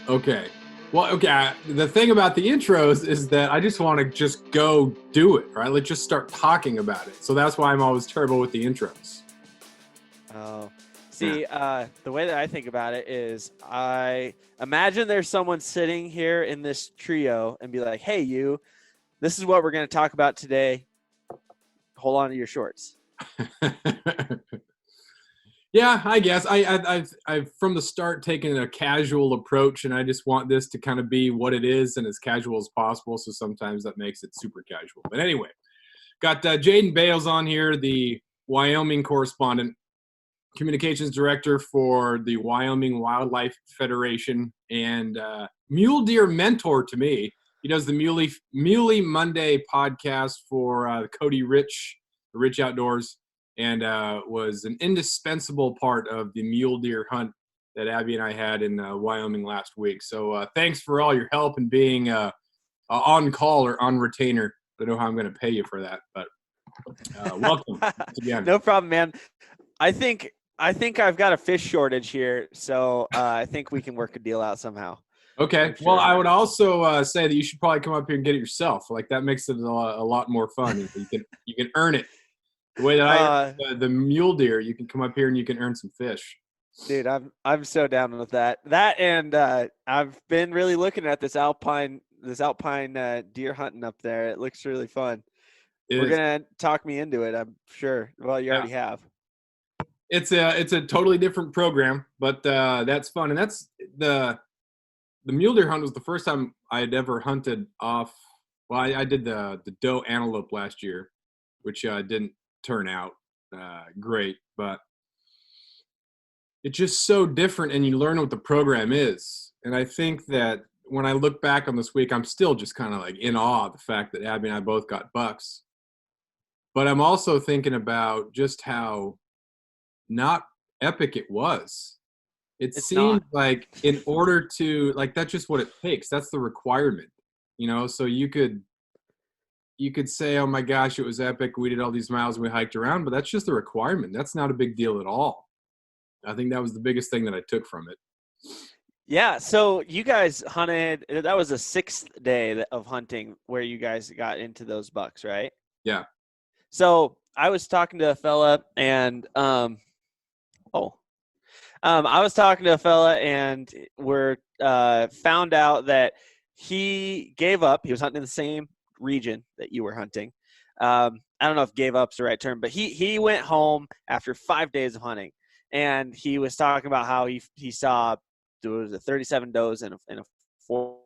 Okay. Well, okay. The thing about the intros is that I just want to just go do it, right? Let's just start talking about it. So that's why I'm always terrible with the intros. Oh, Yeah. see, the way that I think about it is I imagine there's someone sitting here in this trio and be like, hey, you, this is what we're going to talk about today. Hold on to your shorts. Yeah, I guess I've from the start taken a casual approach, and I just want this to kind of be what it is and as casual as possible. So sometimes that makes it super casual. But anyway, got Jaden Bales on here, the Wyoming correspondent, communications director for the Wyoming Wildlife Federation, and mule deer mentor to me. He does the Muley Monday podcast for Cody Rich, the Rich Outdoors, and was an indispensable part of the mule deer hunt that Abby and I had in Wyoming last week. So thanks for all your help and being on call or on retainer. I don't know how I'm going to pay you for that, but welcome once again. No problem, man. I think I've got a fish shortage here, so I think we can work a deal out somehow. Okay. For Well, sure. I would also say that you should probably come up here and get it yourself. Like that makes it a lot more fun. You can earn it the way that I earn the mule deer. You can come up here and you can earn some fish. Dude, I'm so down with that. That and I've been really looking at this alpine deer hunting up there. It looks really fun. It We're is. gonna talk me into it, I'm sure. Well, you Yeah. already have. It's a totally different program, but that's fun. And that's the mule deer hunt was the first time I had ever hunted off. Well, I did the doe antelope last year, which didn't turn out great, but it's just so different, and you learn what the program is. And I think that when I look back on this week, I'm still just kind of like in awe of the fact that Abby and I both got bucks. But I'm also thinking about just how not epic it was. It It's seemed not. like in order to like that's just what it takes. That's the requirement, So you could say, "Oh my gosh, it was epic. We did all these miles and we hiked around," but that's just the requirement. That's not a big deal at all. I think that was the biggest thing that I took from it. Yeah, so you guys hunted. That was the 6th day of hunting where you guys got into those bucks, right? Yeah. So I was talking to a fella, and I was talking to a fella, and we're found out that he gave up. He was hunting in the same region that you were hunting. I don't know if "gave up's the right term, but he went home after 5 days of hunting, and he was talking about how he saw there was a 37 does and a four.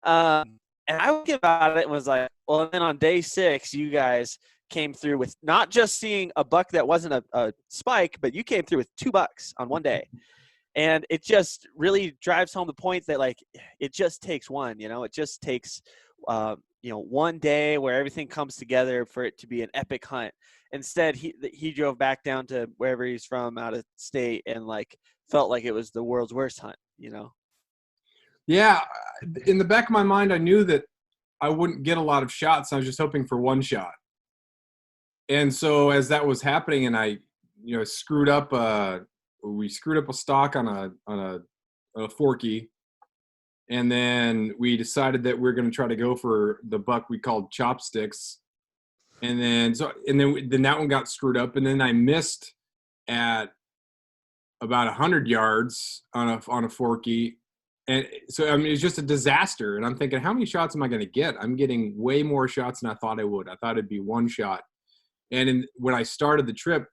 And I was thinking about it and was like, well, and then on day 6, you guys came through with not just seeing a buck that wasn't a spike, but you came through with 2 bucks on one day. And it just really drives home the point that, like, it just takes one, it just takes, one day where everything comes together for it to be an epic hunt. Instead, he drove back down to wherever he's from out of state and, like, felt like it was the world's worst hunt. Yeah, in the back of my mind, I knew that I wouldn't get a lot of shots. I was just hoping for one shot. And so as that was happening, and I, screwed up. We screwed up a stalk on a forkie, and then we decided that we are going to try to go for the buck we called Chopsticks, and then that one got screwed up, and then I missed at about 100 yards on a forkie. And so, I mean, it's just a disaster. And I'm thinking, how many shots am I going to get? I'm getting way more shots than I thought I would. I thought it'd be one shot. And when I started the trip,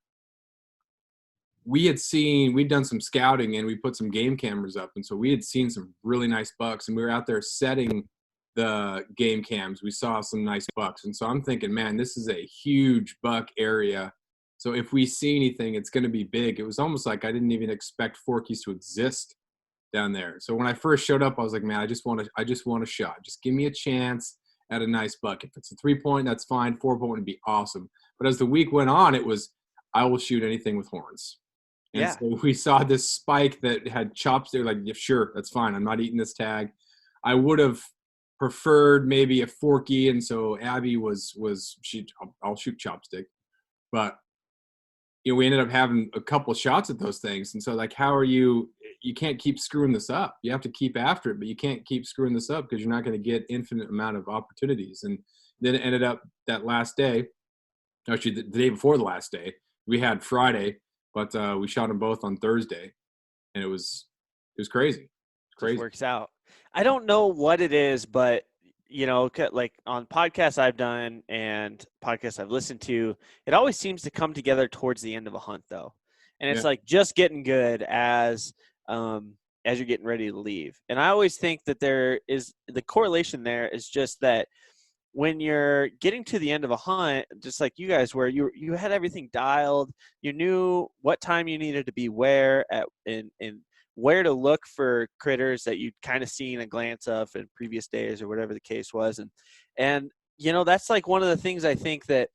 we'd done some scouting and we put some game cameras up. And so we had seen some really nice bucks, and we were out there setting the game cams. We saw some nice bucks. And so I'm thinking, man, this is a huge buck area. So if we see anything, it's going to be big. It was almost like I didn't even expect forkies to exist down there. So when I first showed up, I was like, man, I just want a shot. Just give me a chance at a nice buck. If it's a 3-point, that's fine. 4-point would be awesome. But as the week went on, it was, I will shoot anything with horns. And Yeah. so we saw this spike that had chops. They're like, yeah, sure, that's fine. I'm not eating this tag. I would have preferred maybe a forkie. And so Abby I'll shoot Chopstick. But we ended up having a couple shots at those things. And so like, how are you can't keep screwing this up. You have to keep after it, but you can't keep screwing this up because you're not going to get infinite amount of opportunities. And then it ended up that last day, actually the day before the last day, we had Friday, but we shot them both on Thursday, and it was crazy. It's Just crazy. works out. I don't know what it is, but like on podcasts I've done and podcasts I've listened to, it always seems to come together towards the end of a hunt, though, and Yeah. it's like just getting good as you're getting ready to leave. And I always think that there is the correlation there is just that when you're getting to the end of a hunt, just like you guys were, you had everything dialed. You knew what time you needed to be where at and where to look for critters that you'd kind of seen a glance of in previous days or whatever the case was. And that's like one of the things I think that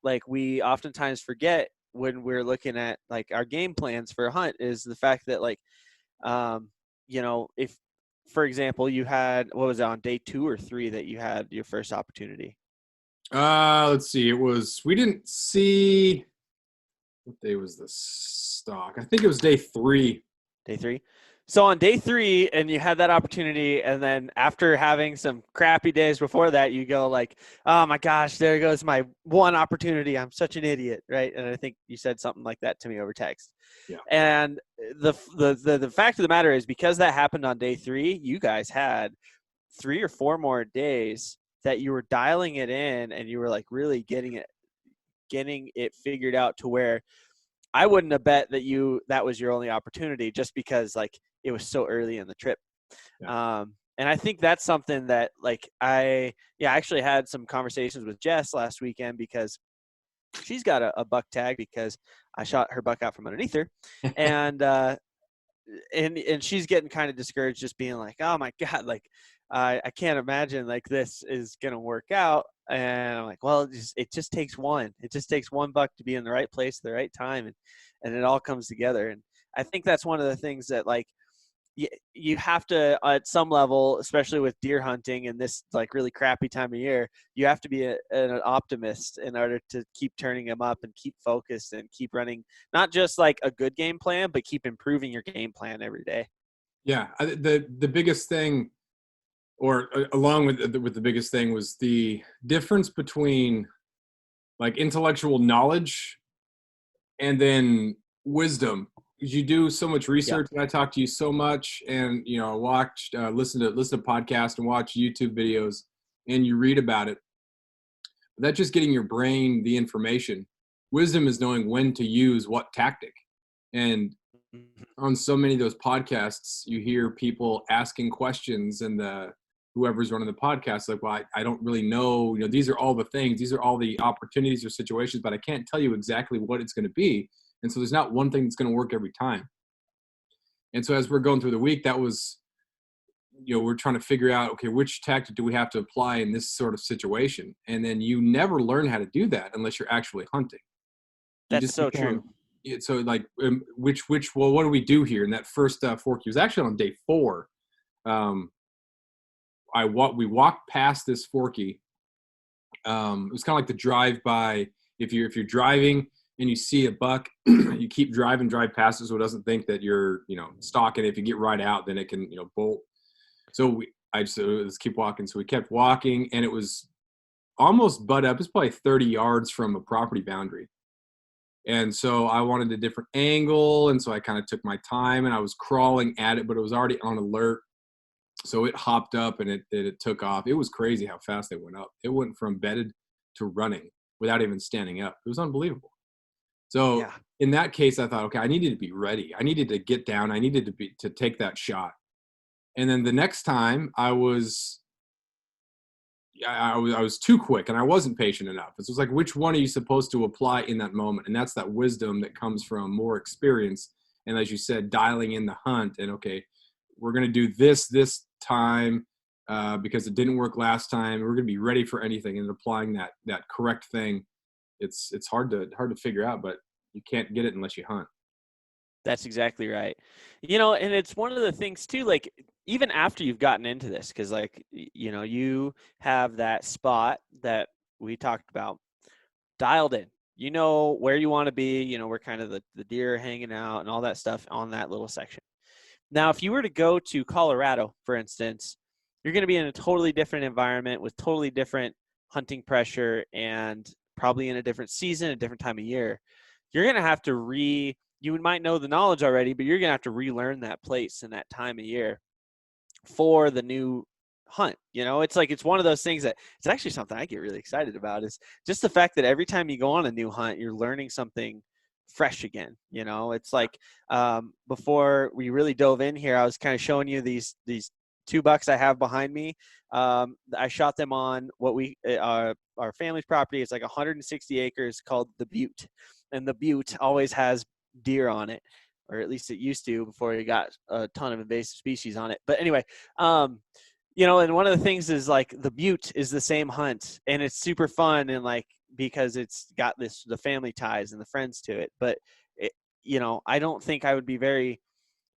like we oftentimes forget when we're looking at like our game plans for a hunt is the fact that like if for example you had, what was it, on day 2 or 3 that you had your first opportunity? Let's see. We didn't see what day was the stock. I think it was day 3. Day 3. So on day 3, and you had that opportunity, and then after having some crappy days before that, you go like, "Oh my gosh, there goes my one opportunity. I'm such an idiot," right? And I think you said something like that to me over text. Yeah. And the fact of the matter is, because that happened on day 3, you guys had 3 or 4 more days that you were dialing it in, and you were like really getting it figured out to where I wouldn't have bet that was your only opportunity just because like it was so early in the trip. Yeah. And I think that's something that like I actually had some conversations with Jess last weekend because she's got a buck tag because I shot her buck out from underneath her. And and she's getting kind of discouraged, just being like, oh my God, like I can't imagine like this is going to work out. And I'm like, well, it just takes one. It just takes one buck to be in the right place at the right time, and it all comes together. And I think that's one of the things that like you have to at some level, especially with deer hunting in this like really crappy time of year, you have to be an optimist in order to keep turning them up and keep focused and keep running not just like a good game plan, but keep improving your game plan every day. Yeah. The biggest thing, or along with the biggest thing, was the difference between like intellectual knowledge and then wisdom. Because you do so much Yeah. research, and I talk to you so much, and watch, listen to podcasts and watch YouTube videos, and you read about it. But that's just getting your brain the information. Wisdom is knowing when to use what tactic. And Mhm. on so many of those podcasts, you hear people asking questions, and whoever's running the podcast, like, well, I don't really know. These are all the things. These are all the opportunities or situations, but I can't tell you exactly what it's going to be. And so there's not one thing that's going to work every time. And so as we're going through the week, that was, we're trying to figure out, okay, which tactic do we have to apply in this sort of situation? And then you never learn how to do that unless you're actually hunting. You That's just so true. become, so like, well, what do we do here? And that first fork, was actually on day 4. Um, we walked past this forkie. It was kind of like the drive-by. If you're driving and you see a buck, you keep driving, drive past it so it doesn't think that you're stalking it. If you get right out, then it can bolt. So I just let's keep walking. So we kept walking, and it was almost butt up. It's probably 30 yards from a property boundary. And so I wanted a different angle, and so I kind of took my time, and I was crawling at it, but it was already on alert. So it hopped up, and it took off. It was crazy how fast they went up. It went from bedded to running without even standing up. It was unbelievable. So Yeah. in that case, I thought, okay, I needed to be ready. I needed to get down. I needed to take that shot. And then the next time I was too quick, and I wasn't patient enough. It was like, which one are you supposed to apply in that moment? And that's that wisdom that comes from more experience. And as you said, dialing in the hunt, and okay, we're going to do this time because it didn't work last time. We're going to be ready for anything, and applying that correct thing. It's hard to figure out, but you can't get it unless you hunt. That's exactly right. And it's one of the things too, like even after you've gotten into this, because like you have that spot that we talked about dialed in. You know where you want to be, you know, where kind of the deer are hanging out and all that stuff on that little section. Now, if you were to go to Colorado, for instance, you're going to be in a totally different environment with totally different hunting pressure and probably in a different season, a different time of year. You're going to have to you might know the knowledge already, but you're going to have to relearn that place and that time of year for the new hunt. You know, it's like, it's one of those things that it's actually something I get really excited about, is just the fact that every time you go on a new hunt, you're learning something fresh again. You know, it's like, before we really dove in here, I was kind of showing you these 2 bucks I have behind me. I shot them on what our family's property. It's like 160 acres called the Butte, and the Butte always has deer on it, or at least it used to before you got a ton of invasive species on it. But anyway, you know, and one of the things is like the Butte is the same hunt, and it's super fun, and like, because it's got the family ties and the friends to it. But it, you know, I don't think I would be very,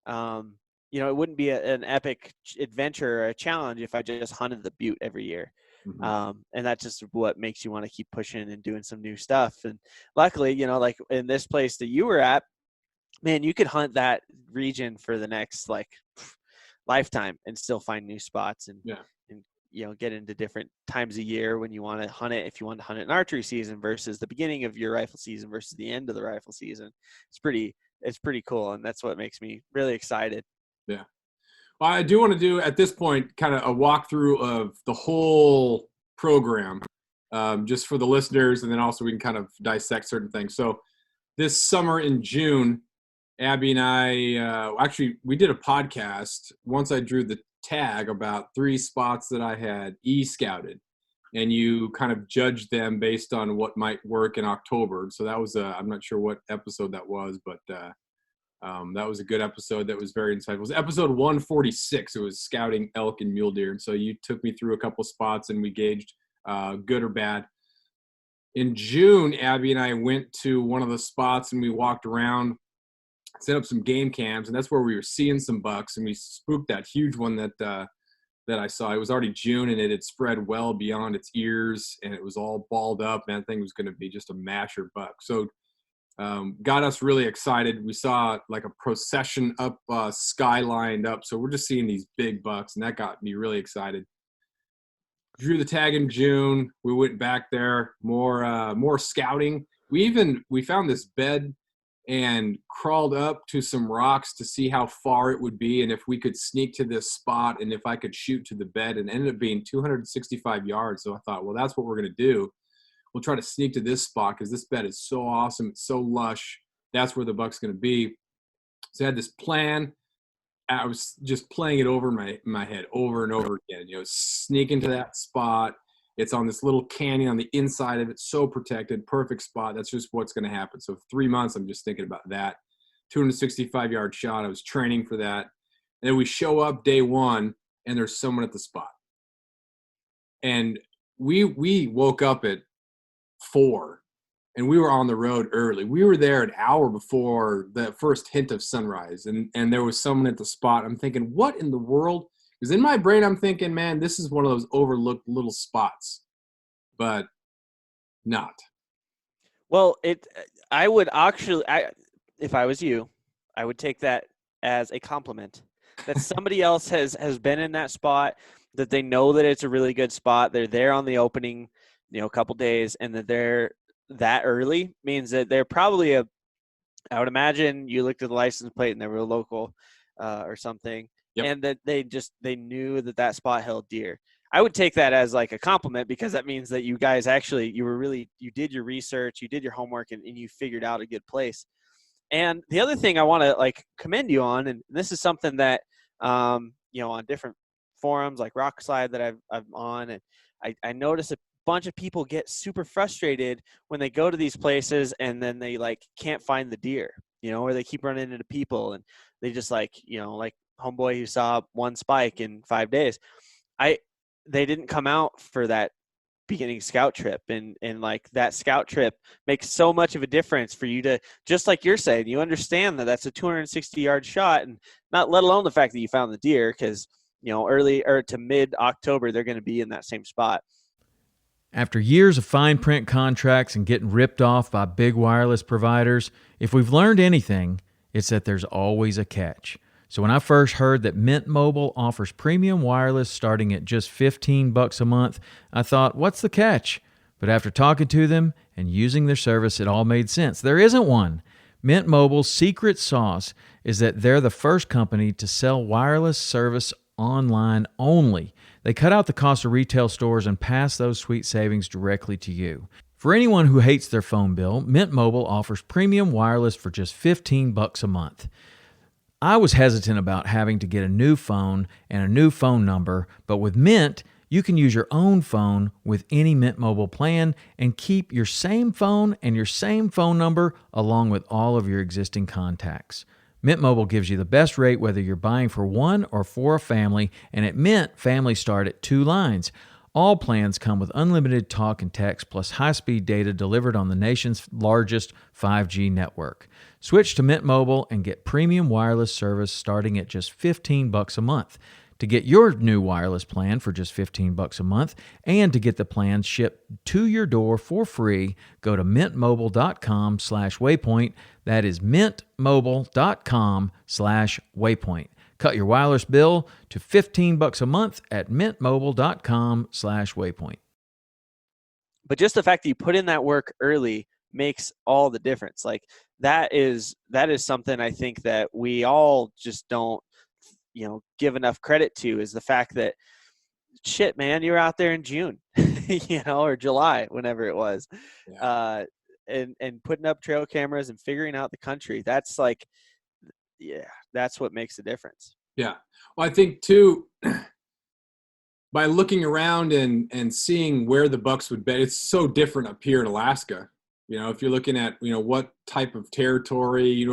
you know, it wouldn't be an epic adventure or a challenge if I just hunted the Butte every year. Mm-hmm. And that's just what makes you want to keep pushing and doing some new stuff. And luckily, you know, like in this place that you were at, man, you could hunt that region for the next like lifetime and still find new spots and you know, get into different times of year when you want to hunt it. If you want to hunt it in archery season versus the beginning of your rifle season versus the end of the rifle season, it's pretty cool, and that's what makes me really excited. Yeah. Well, I do want to do at this point kind of a walkthrough of the whole program, just for the listeners, and then also we can kind of dissect certain things. So this summer in June, Abby and I, actually, we did a podcast once I drew the tag about 3 spots that I had scouted, and you kind of judged them based on what might work in October. So that was I'm not sure what episode that was, but that was a good episode. That was very insightful. It was episode 146. It was scouting elk and mule deer. And so you took me through a couple spots and we gauged good or bad. In June, Abby and I went to one of the spots and we walked around, set up some game cams, and that's where we were seeing some bucks, and we spooked that huge one that I saw. It was already June, and it had spread well beyond its ears, and it was all balled up. Man, that thing was going to be just a masher buck. So got us really excited. We saw like a procession up sky lined up, so we're just seeing these big bucks, and that got me really excited. Drew the tag in June. We went back there, more scouting. We found this bed and crawled up to some rocks to see how far it would be and if we could sneak to this spot and if I could shoot to the bed, and ended up being 265 yards. So I thought, well, that's what we're going to do. We'll try to sneak to this spot because this bed is so awesome. It's so lush. That's where the buck's going to be. So I had this plan. I was just playing it over my head over and over again, you know, sneak into that spot. It's on this little canyon on the inside of it, so protected, perfect spot. That's just what's going to happen. So 3 months, I'm just thinking about that. 265-yard shot. I was training for that. And then we show up day one, and there's someone at the spot. And we woke up at 4, and we were on the road early. We were there an hour before the first hint of sunrise, and there was someone at the spot. I'm thinking, what in the world? Because in my brain, I'm thinking, man, this is one of those overlooked little spots, but not. Well, I would actually, if I was you, I would take that as a compliment that somebody else has been in that spot, that they know that it's a really good spot. They're there on the opening, you know, a couple days, and that they're that early means that they're probably I would imagine you looked at the license plate and they were local or something. Yep. And that they knew that spot held deer. I would take that as like a compliment, because that means that you guys actually, you did your research, you did your homework, and you figured out a good place. And the other thing I want to like commend you on, and this is something that, you know, on different forums like Rock Slide that I'm on, and I notice a bunch of people get super frustrated when they go to these places and then they like can't find the deer, you know, or they keep running into people and they just like, you know, like homeboy who saw one spike in 5 days. They didn't come out for that beginning scout trip, and like that scout trip makes so much of a difference for you to, just like you're saying, you understand that that's a 260-yard shot, and not let alone the fact that you found the deer, because, you know, early or to mid October they're going to be in that same spot. After years of fine print contracts and getting ripped off by big wireless providers, if we've learned anything, it's that there's always a catch. So when I first heard that Mint Mobile offers premium wireless starting at just $15 a month, I thought, what's the catch? But after talking to them and using their service, it all made sense. There isn't one. Mint Mobile's secret sauce is that they're the first company to sell wireless service online only. They cut out the cost of retail stores and pass those sweet savings directly to you. For anyone who hates their phone bill, Mint Mobile offers premium wireless for just $15 a month. I was hesitant about having to get a new phone and a new phone number, but with Mint, you can use your own phone with any Mint Mobile plan and keep your same phone and your same phone number along with all of your existing contacts. Mint Mobile gives you the best rate whether you're buying for one or for a family, and at Mint, families start at 2 lines. All plans come with unlimited talk and text plus high-speed data delivered on the nation's largest 5G network. Switch to Mint Mobile and get premium wireless service starting at just $15 a month. To get your new wireless plan for just $15 a month and to get the plan shipped to your door for free, go to mintmobile.com/waypoint. That is mintmobile.com/waypoint. Cut your wireless bill to $15 a month at mintmobile.com/waypoint. But just the fact that you put in that work early makes all the difference. Like that is something I think that we all just don't, give enough credit to, is the fact that shit, man, you're out there in June, or July, whenever it was, Yeah. and putting up trail cameras and figuring out the country. That's like, yeah, that's what makes the difference. Yeah. Well, I think too, by looking around and seeing where the bucks would bed, it's so different up here in Alaska. If you're looking at, what type of territory,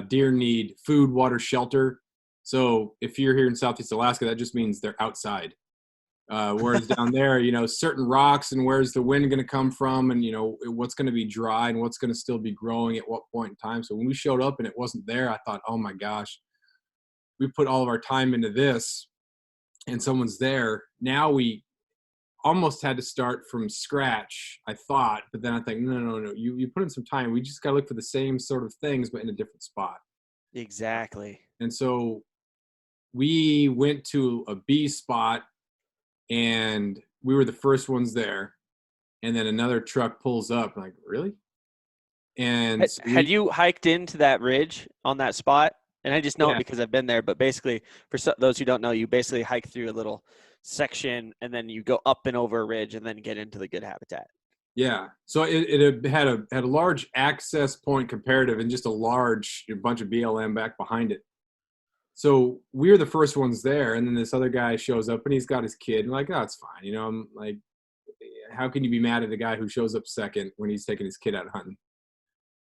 deer need food, water, shelter. So if you're here in Southeast Alaska, that just means they're outside. Whereas down there, certain rocks and where's the wind going to come from and, what's going to be dry and what's going to still be growing at what point in time. So when we showed up and it wasn't there, I thought, oh my gosh, we put all of our time into this and someone's there. Now we almost had to start from scratch, I thought, but then I think, no. You put in some time. We just got to look for the same sort of things, but in a different spot. Exactly. And so we went to a B spot and we were the first ones there. And then another truck pulls up. I'm like, really? And so had you hiked into that ridge on that spot? And I just know it because I've been there. But basically, for those who don't know, you basically hike through a little section and then you go up and over a ridge and then get into the good habitat. Yeah. So it had a large access point comparative and just a bunch of BLM back behind it. So we were the first ones there, and then this other guy shows up, and he's got his kid. And like, oh, it's fine. I'm like, how can you be mad at the guy who shows up second when he's taking his kid out hunting?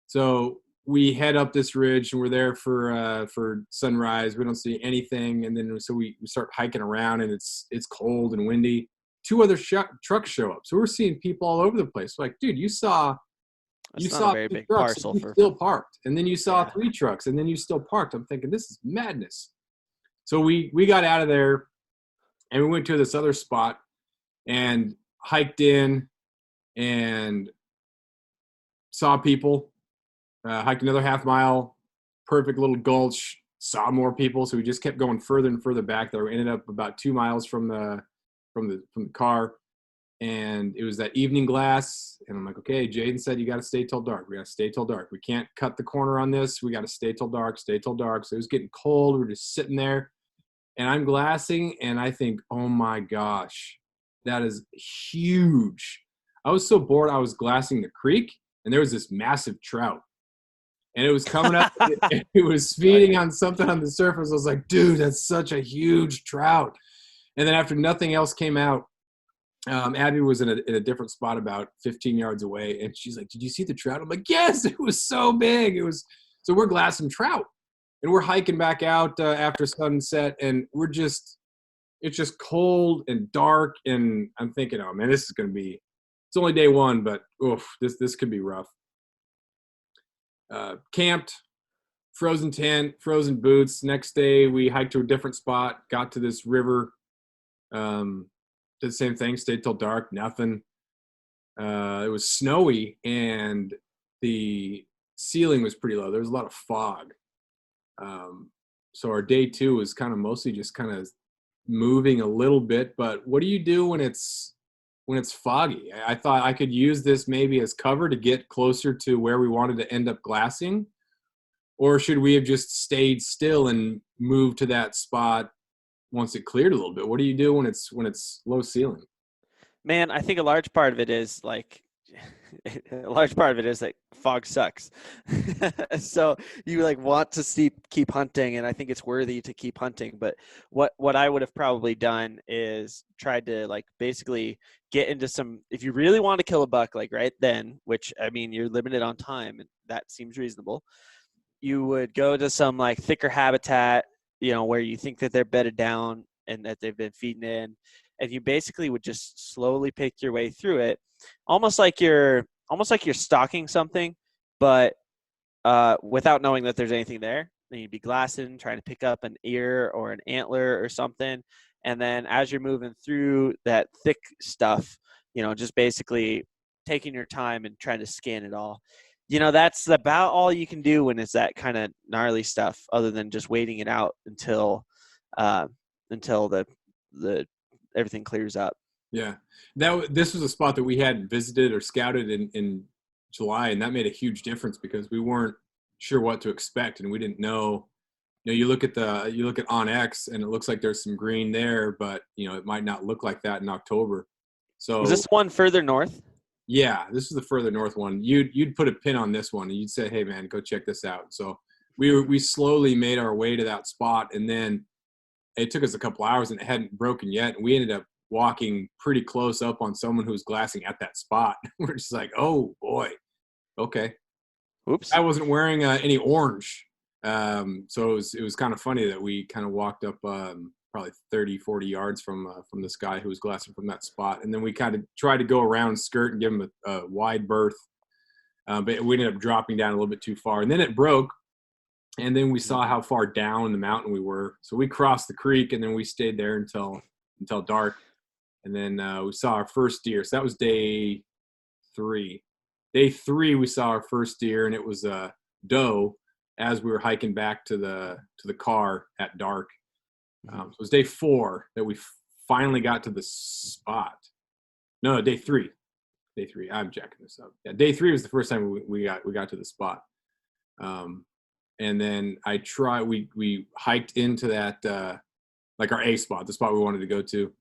So we head up this ridge, and we're there for sunrise. We don't see anything, and then so we start hiking around, and it's cold and windy. 2 other trucks show up, so we're seeing people all over the place. Like, dude, you saw a 2 very big trucks, parcel and you still parked, and then you saw 3 trucks, and then you still parked. I'm thinking, this is madness. So we got out of there, and we went to this other spot and hiked in and saw people. Hiked another half mile, perfect little gulch, saw more people. So we just kept going further and further back there. We ended up about 2 miles from the car, and it was that evening glass. And I'm like, okay, Jaden said you got to stay till dark. We got to stay till dark. We can't cut the corner on this. We got to stay till dark, stay till dark. So it was getting cold. We're just sitting there, and I'm glassing, and I think, oh my gosh, that is huge. I was so bored. I was glassing the creek, and there was this massive trout. And it was coming up. It was feeding on something on the surface. I was like, dude, that's such a huge trout. And then after nothing else came out, Abby was in a different spot about 15 yards away. And she's like, did you see the trout? I'm like, yes, it was so big. So we're glassing trout. And we're hiking back out after sunset. And it's just cold and dark. And I'm thinking, oh, man, it's only day 1, but oof, this could be rough. Camped, frozen tent, frozen boots. Next day we hiked to a different spot, got to this river, did the same thing, stayed till dark, nothing. It was snowy and the ceiling was pretty low. There was a lot of fog. So our day 2 was kind of mostly just kind of moving a little bit. But what do you do when it's foggy? I thought I could use this maybe as cover to get closer to where we wanted to end up glassing, or should we have just stayed still and moved to that spot once it cleared a little bit? What do you do when it's low ceiling? Man, I think a large part of it is like a large part of it is that fog sucks. So you like want to keep hunting, and I think it's worthy to keep hunting. But what I would have probably done is tried to like basically get into some, if you really want to kill a buck like right then, which I mean you're limited on time and that seems reasonable, you would go to some like thicker habitat, where you think that they're bedded down and that they've been feeding in, and you basically would just slowly pick your way through it, almost like you're stalking something, but without knowing that there's anything there. Then you'd be glassing, trying to pick up an ear or an antler or something, and then as you're moving through that thick stuff, just basically taking your time and trying to scan it all. That's about all you can do when it's that kind of gnarly stuff, other than just waiting it out until the everything clears up. Yeah, this was a spot that we hadn't visited or scouted in July, and that made a huge difference because we weren't sure what to expect, and we didn't know. You look at OnX, and it looks like there's some green there, but it might not look like that in October. So was this one further north? Yeah, this is the further north one. You'd put a pin on this one, and you'd say, "Hey, man, go check this out." So we slowly made our way to that spot, and then it took us a couple hours, and it hadn't broken yet. And we ended up walking pretty close up on someone who was glassing at that spot. We're just like, "Oh boy, okay." Oops. I wasn't wearing any orange, so it was kind of funny that we kind of walked up probably 30, 40 yards from this guy who was glassing from that spot. And then we kind of tried to go around skirt and give him a wide berth. But we ended up dropping down a little bit too far. And then it broke. And then we saw how far down the mountain we were. So we crossed the creek, and then we stayed there until dark. And then we saw our first deer. So that was day 3. Day 3, we saw our first deer, and it was a doe as we were hiking back to the car at dark. So it was day 4 that we finally got to the spot. No, day 3. Day 3. I'm jacking this up. Yeah, day 3 was the first time we got to the spot. And then we hiked into that like our A spot, the spot we wanted to go to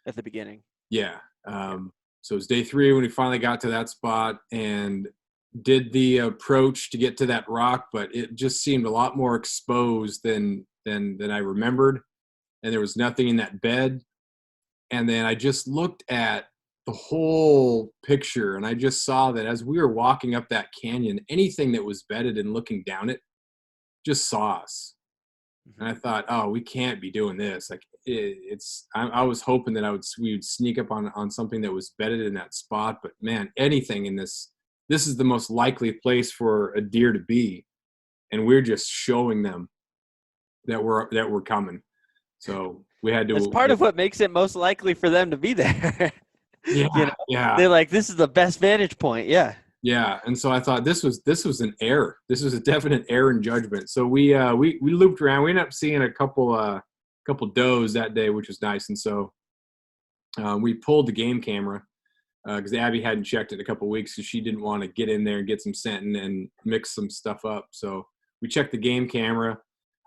at the beginning. Yeah. So it was day 3 when we finally got to that spot and did the approach to get to that rock, but it just seemed a lot more exposed than I remembered. And there was nothing in that bed. And then I just looked at the whole picture, and I just saw that as we were walking up that canyon, anything that was bedded and looking down it just saw us. And I thought, oh, we can't be doing this. Like I was hoping that we would sneak up on something that was bedded in that spot. But man, anything in this is the most likely place for a deer to be. And we're just showing them that we're coming. So we had to. That's part of what makes it most likely for them to be there. Yeah. Yeah. They're like, this is the best vantage point. Yeah. Yeah, and so I thought this was an error. This was a definite error in judgment. So we looped around. We ended up seeing a couple does that day, which was nice. And so we pulled the game camera because Abby hadn't checked it in a couple weeks because she didn't want to get in there and get some scent and mix some stuff up. So we checked the game camera.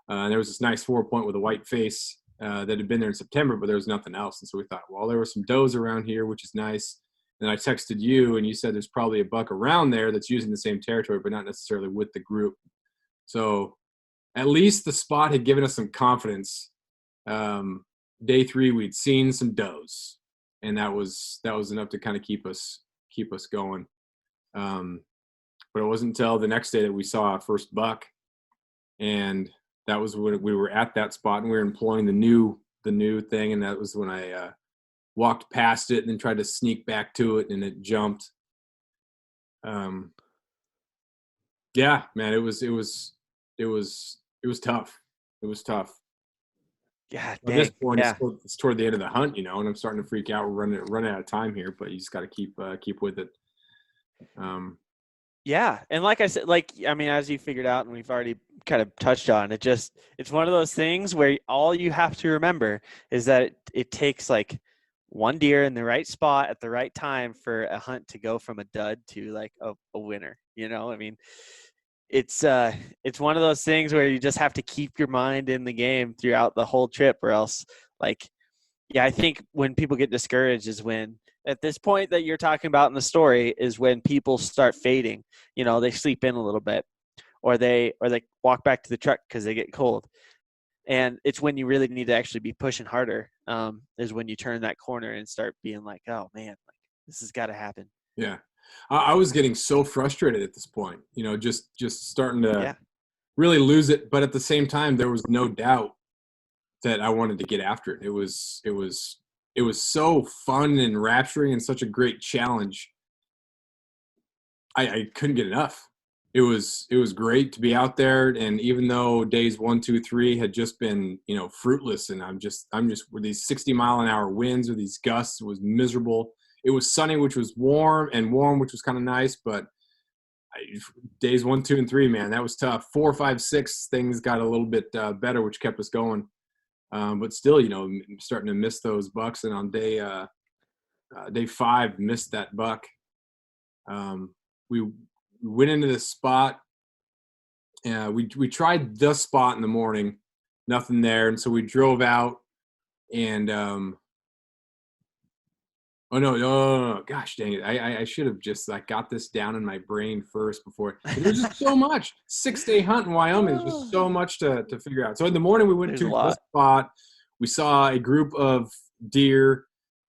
And there was this nice 4-point with a white face that had been there in September, but there was nothing else. And so we thought, well, there were some does around here, which is nice. And I texted you, and you said there's probably a buck around there that's using the same territory, but not necessarily with the group. So at least the spot had given us some confidence. Day 3, we'd seen some does, and that was enough to kind of keep us going. But it wasn't until the next day that we saw our first buck, and that was when we were at that spot, and we were employing the new thing, and that was when I walked past it and then tried to sneak back to it, and it jumped. Yeah, man, it was tough. It was tough. Yeah, At this dang. point, Yeah. it's toward the end of the hunt, and I'm starting to freak out. We're running out of time here, but you just got to keep with it. Yeah, and like I said, I mean, as you figured out, and we've already kind of touched on it, it's one of those things where all you have to remember is that it takes like one deer in the right spot at the right time for a hunt to go from a dud to like a winner. I mean, it's one of those things where you just have to keep your mind in the game throughout the whole trip, or else like yeah, I think when people get discouraged is when, at this point that you're talking about in the story, is when people start fading. They sleep in a little bit, or they walk back to the truck because they get cold. And it's when you really need to actually be pushing harder, is when you turn that corner and start being like, oh man, like this has got to happen. Yeah, I was getting so frustrated at this point. Just starting to Yeah. really lose it. But at the same time, there was no doubt that I wanted to get after it. It was so fun and rapturing and such a great challenge. I couldn't get enough. It was great to be out there, and even though days 1, 2, 3 had just been fruitless, and I'm just with these 60-mile-an-hour winds or these gusts, it was miserable. It was sunny, which was warm, which was kind of nice, but days 1, 2, and 3, man, that was tough. 4, 5, 6, things got a little bit better, which kept us going. But still, starting to miss those bucks, and on day 5, missed that buck. We went into this spot. We tried the spot in the morning, nothing there, and so we drove out. And oh no, gosh dang it! I should have just got this down in my brain first before. There's just so much 6-day hunt in Wyoming. There's just so much to figure out. So in the morning we went There's to a the lot. spot. We saw a group of deer,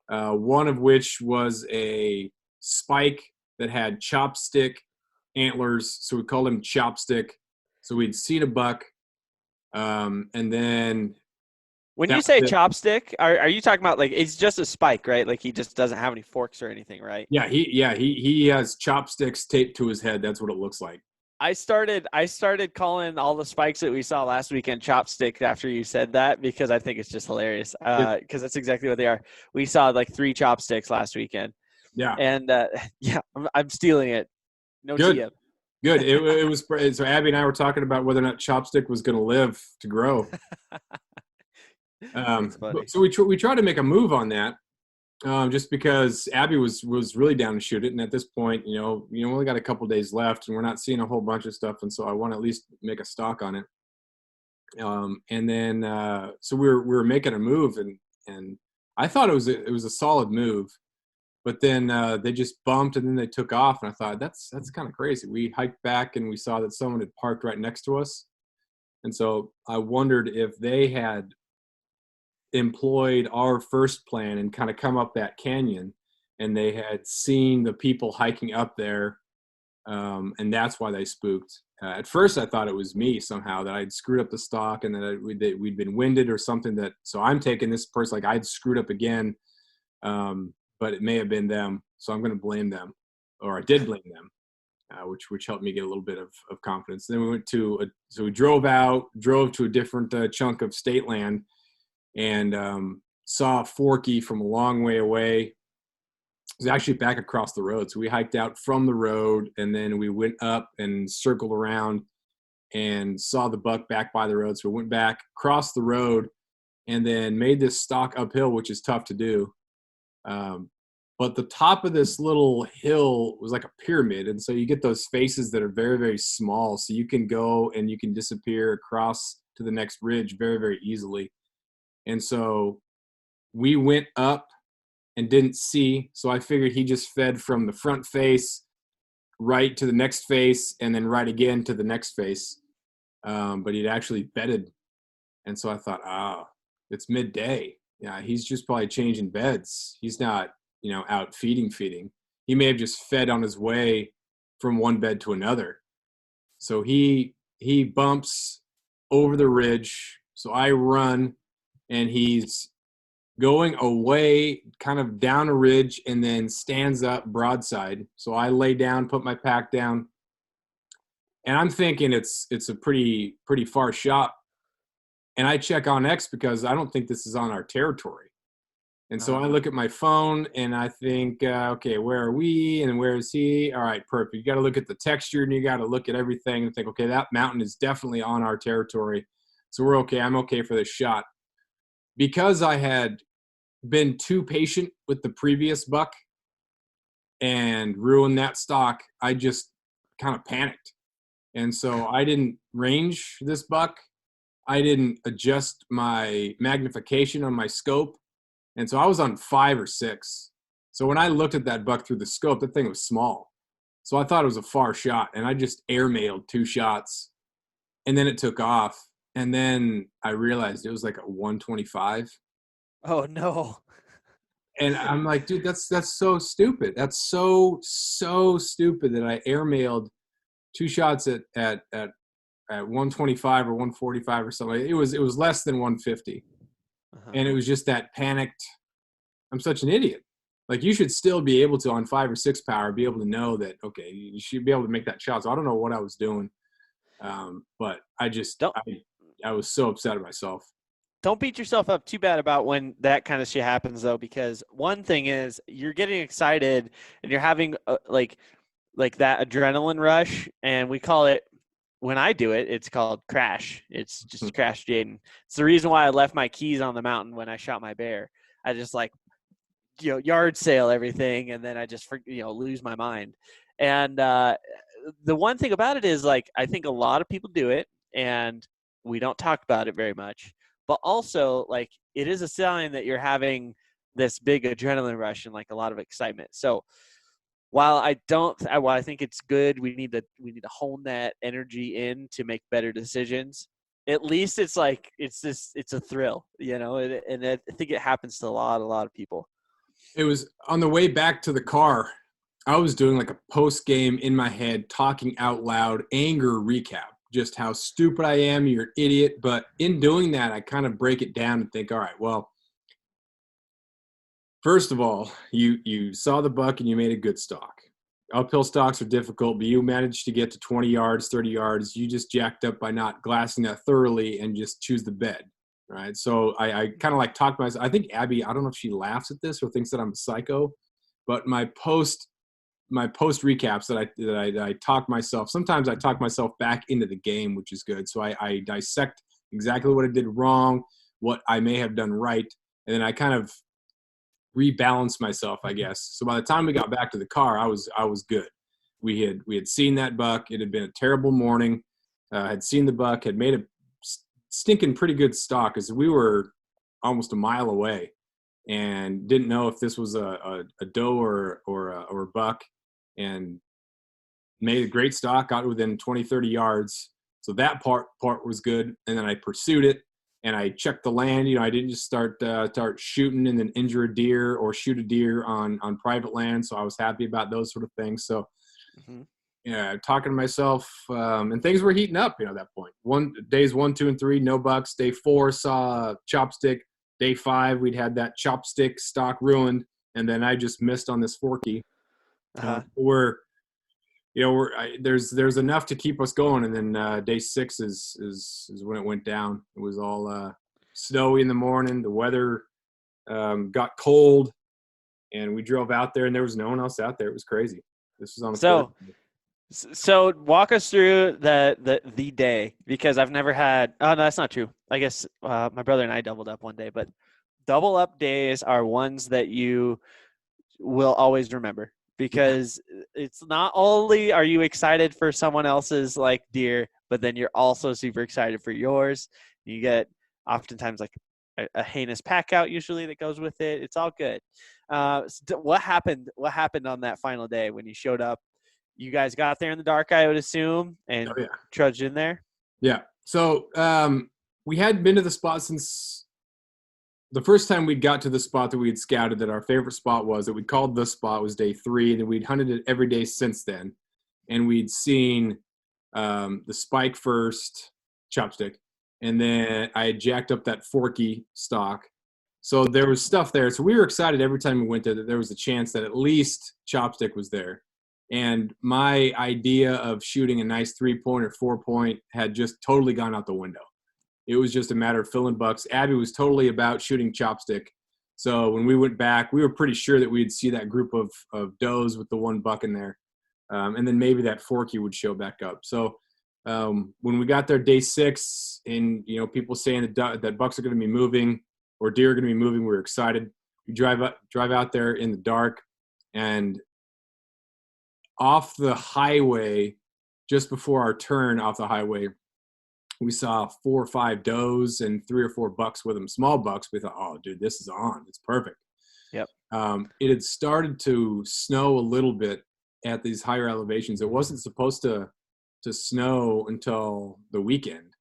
one of which was a spike that had chopstick antlers, so we called him Chopstick. So we'd seen a buck, and then When that you was say it. chopstick, are you talking about like it's just a spike, right? Like he just doesn't have any forks or anything, right? He has chopsticks taped to his head. That's what it looks like. I started calling all the spikes that we saw last weekend chopstick after you said that, because I think it's just hilarious. Because that's exactly what they are. We saw like 3 chopsticks last weekend, Yeah, and yeah, I'm stealing it. No good, TM. good. It was so. Abby and I were talking about whether or not Chopstick was going to live to grow. That's funny. So we tried to make a move on that, just because Abby was really down to shoot it, and at this point, only got a couple days left, and we're not seeing a whole bunch of stuff, and so I want to at least make a stock on it. And then so we were making a move, and I thought it was a solid move, but then they just bumped and then they took off, and I thought that's kind of crazy. We hiked back and we saw that someone had parked right next to us, and so I wondered if they had employed our first plan and kind of come up that canyon, and they had seen the people hiking up there, and that's why they spooked. At first, I thought it was me somehow, that I'd screwed up the stock and that we'd been winded or something. So I'm taking this person like I'd screwed up again, but it may have been them. So I'm going to blame them, or I did blame them, which helped me get a little bit of confidence. Then we went so we drove to a different chunk of state land, and saw a forkie from a long way away. It was actually back across the road. So we hiked out from the road, and then we went up and circled around and saw the buck back by the road. So we went back, crossed the road, and then made this stalk uphill, which is tough to do. But the top of this little hill was like a pyramid. And so you get those faces that are very, very small. So you can go and you can disappear across to the next ridge very, very easily. And so we went up and didn't see. So I figured he just fed from the front face right to the next face and then right again to the next face. But he'd actually bedded. And so I thought, it's midday. Yeah, he's just probably changing beds. He's not, out feeding. He may have just fed on his way from one bed to another. So he bumps over the ridge. So I run, and he's going away kind of down a ridge and then stands up broadside. So I lay down, put my pack down, and I'm thinking it's a pretty far shot. And I check on X because I don't think this is on our territory. And so I look at my phone and I think, okay, where are we and where is he? All right, perfect. You got to look at the texture and you got to look at everything and think, okay, that mountain is definitely on our territory. So we're okay. I'm okay for this shot. Because I had been too patient with the previous buck and ruined that stock, I just kind of panicked. And so I didn't range this buck. I didn't adjust my magnification on my scope. And so I was on 5 or 6. So when I looked at that buck through the scope, that thing was small. So I thought it was a far shot, and I just airmailed 2 shots, and then it took off. And then I realized it was like a 125. Oh no. And I'm like, dude, that's so stupid. That's so stupid that I airmailed 2 shots at 125 or 145 or something. It was less than 150. And it was just that panicked, I'm such an idiot. Like, you should still be able to, on 5 or 6 power, be able to know that, okay, you should be able to make that shot. So I don't know what I was doing. But I just, I was so upset at myself. Don't beat yourself up too bad about when that kind of shit happens, though, because one thing is you're getting excited and you're having like that adrenaline rush, and we call it, when I do it, it's called crash. It's just crash Jaden. It's the reason why I left my keys on the mountain when I shot my bear. I just yard sale everything, and then I just lose my mind. And the one thing about it is, like, I think a lot of people do it, and we don't talk about it very much. But also, like, it is a sign that you're having this big adrenaline rush and like a lot of excitement. So while I think it's good, we need to hone that energy in to make better decisions. At least it's like it's a thrill, and I think it happens to a lot of people. It was on the way back to the car. I was doing like a post game in my head, talking out loud, anger recap, just how stupid I am. You're an idiot. But in doing that, I kind of break it down and think, all right, well, first of all, you saw the buck and you made a good stalk. Uphill stalks are difficult, but you managed to get to 20 yards, 30 yards. You just jacked up by not glassing that thoroughly and just choose the bed, right? So I kind of like talk to myself. I think Abby, I don't know if she laughs at this or thinks that I'm a psycho, but my post recaps that I talk myself. Sometimes I talk myself back into the game, which is good. So I dissect exactly what I did wrong, what I may have done right, and then I kind of rebalance myself, I guess. So by the time we got back to the car, I was good. We had seen that buck. It had been a terrible morning. Had seen the buck, had made a stinking pretty good stalk because we were almost a mile away, and didn't know if this was a doe or a buck, and made a great stalk, got within 20, 30 yards. So that part was good. And then I pursued it. And I checked the land. I didn't just start shooting and then injure a deer or shoot a deer on private land. So I was happy about those sort of things. So, talking to myself, and things were heating up. At that point, days 1, 2, and 3, no bucks. Day 4 saw Chopstick. Day 5, we'd had that Chopstick stock ruined, and then I just missed on this forkie. There's enough to keep us going, and then day 6 is when it went down. It was all snowy in the morning. The weather got cold, and we drove out there, and there was no one else out there. It was crazy. This was on the So walk us through the day, because I've never had. Oh no, that's not true. I guess my brother and I doubled up one day, but double up days are ones that you will always remember. Because it's not only are you excited for someone else's like deer, but then you're also super excited for yours. You get oftentimes like a heinous pack out usually that goes with it. It's all good. So what happened on that final day when you showed up? You guys got there in the dark, I would assume, and trudged in there? Yeah. So we hadn't been to the spot since the first time we got to the spot that we had scouted, that our favorite spot was, that we called the spot, was day 3, and then we'd hunted it every day since then. And we'd seen the spike first, Chopstick, and then I had jacked up that forkie stock. So there was stuff there. So we were excited every time we went there that there was a chance that at least Chopstick was there. And my idea of shooting a nice 3-point or 4-point had just totally gone out the window. It was just a matter of filling bucks. Abby was totally about shooting Chopstick. So when we went back, we were pretty sure that we'd see that group of does with the one buck in there. And then maybe that forkie would show back up. So when we got there day 6 and, people saying that bucks are going to be moving or deer are going to be moving, we were excited. We drive out there in the dark, and off the highway, just before our turn off the highway, we saw 4 or 5 does and 3 or 4 bucks with them, small bucks. We thought, oh, dude, this is on. It's perfect. Yep. It had started to snow a little bit at these higher elevations. It wasn't supposed to snow until the weekend,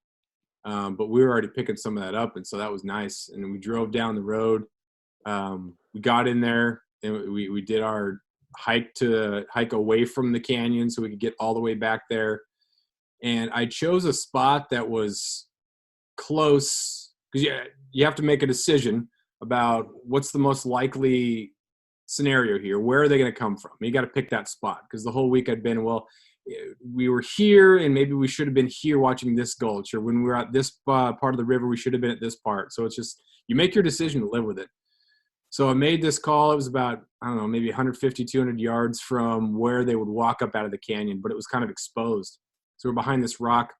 but we were already picking some of that up, and so that was nice. And we drove down the road. We got in there, and we did our hike away from the canyon so we could get all the way back there. And I chose a spot that was close, because you have to make a decision about what's the most likely scenario here. Where are they going to come from? You got to pick that spot, because the whole week I'd been, we were here and maybe we should have been here watching this gulch, or when we were at this part of the river, we should have been at this part. So it's just, you make your decision to live with it. So I made this call. It was about, I don't know, maybe 150, 200 yards from where they would walk up out of the canyon, but it was kind of exposed. So we're behind this rock,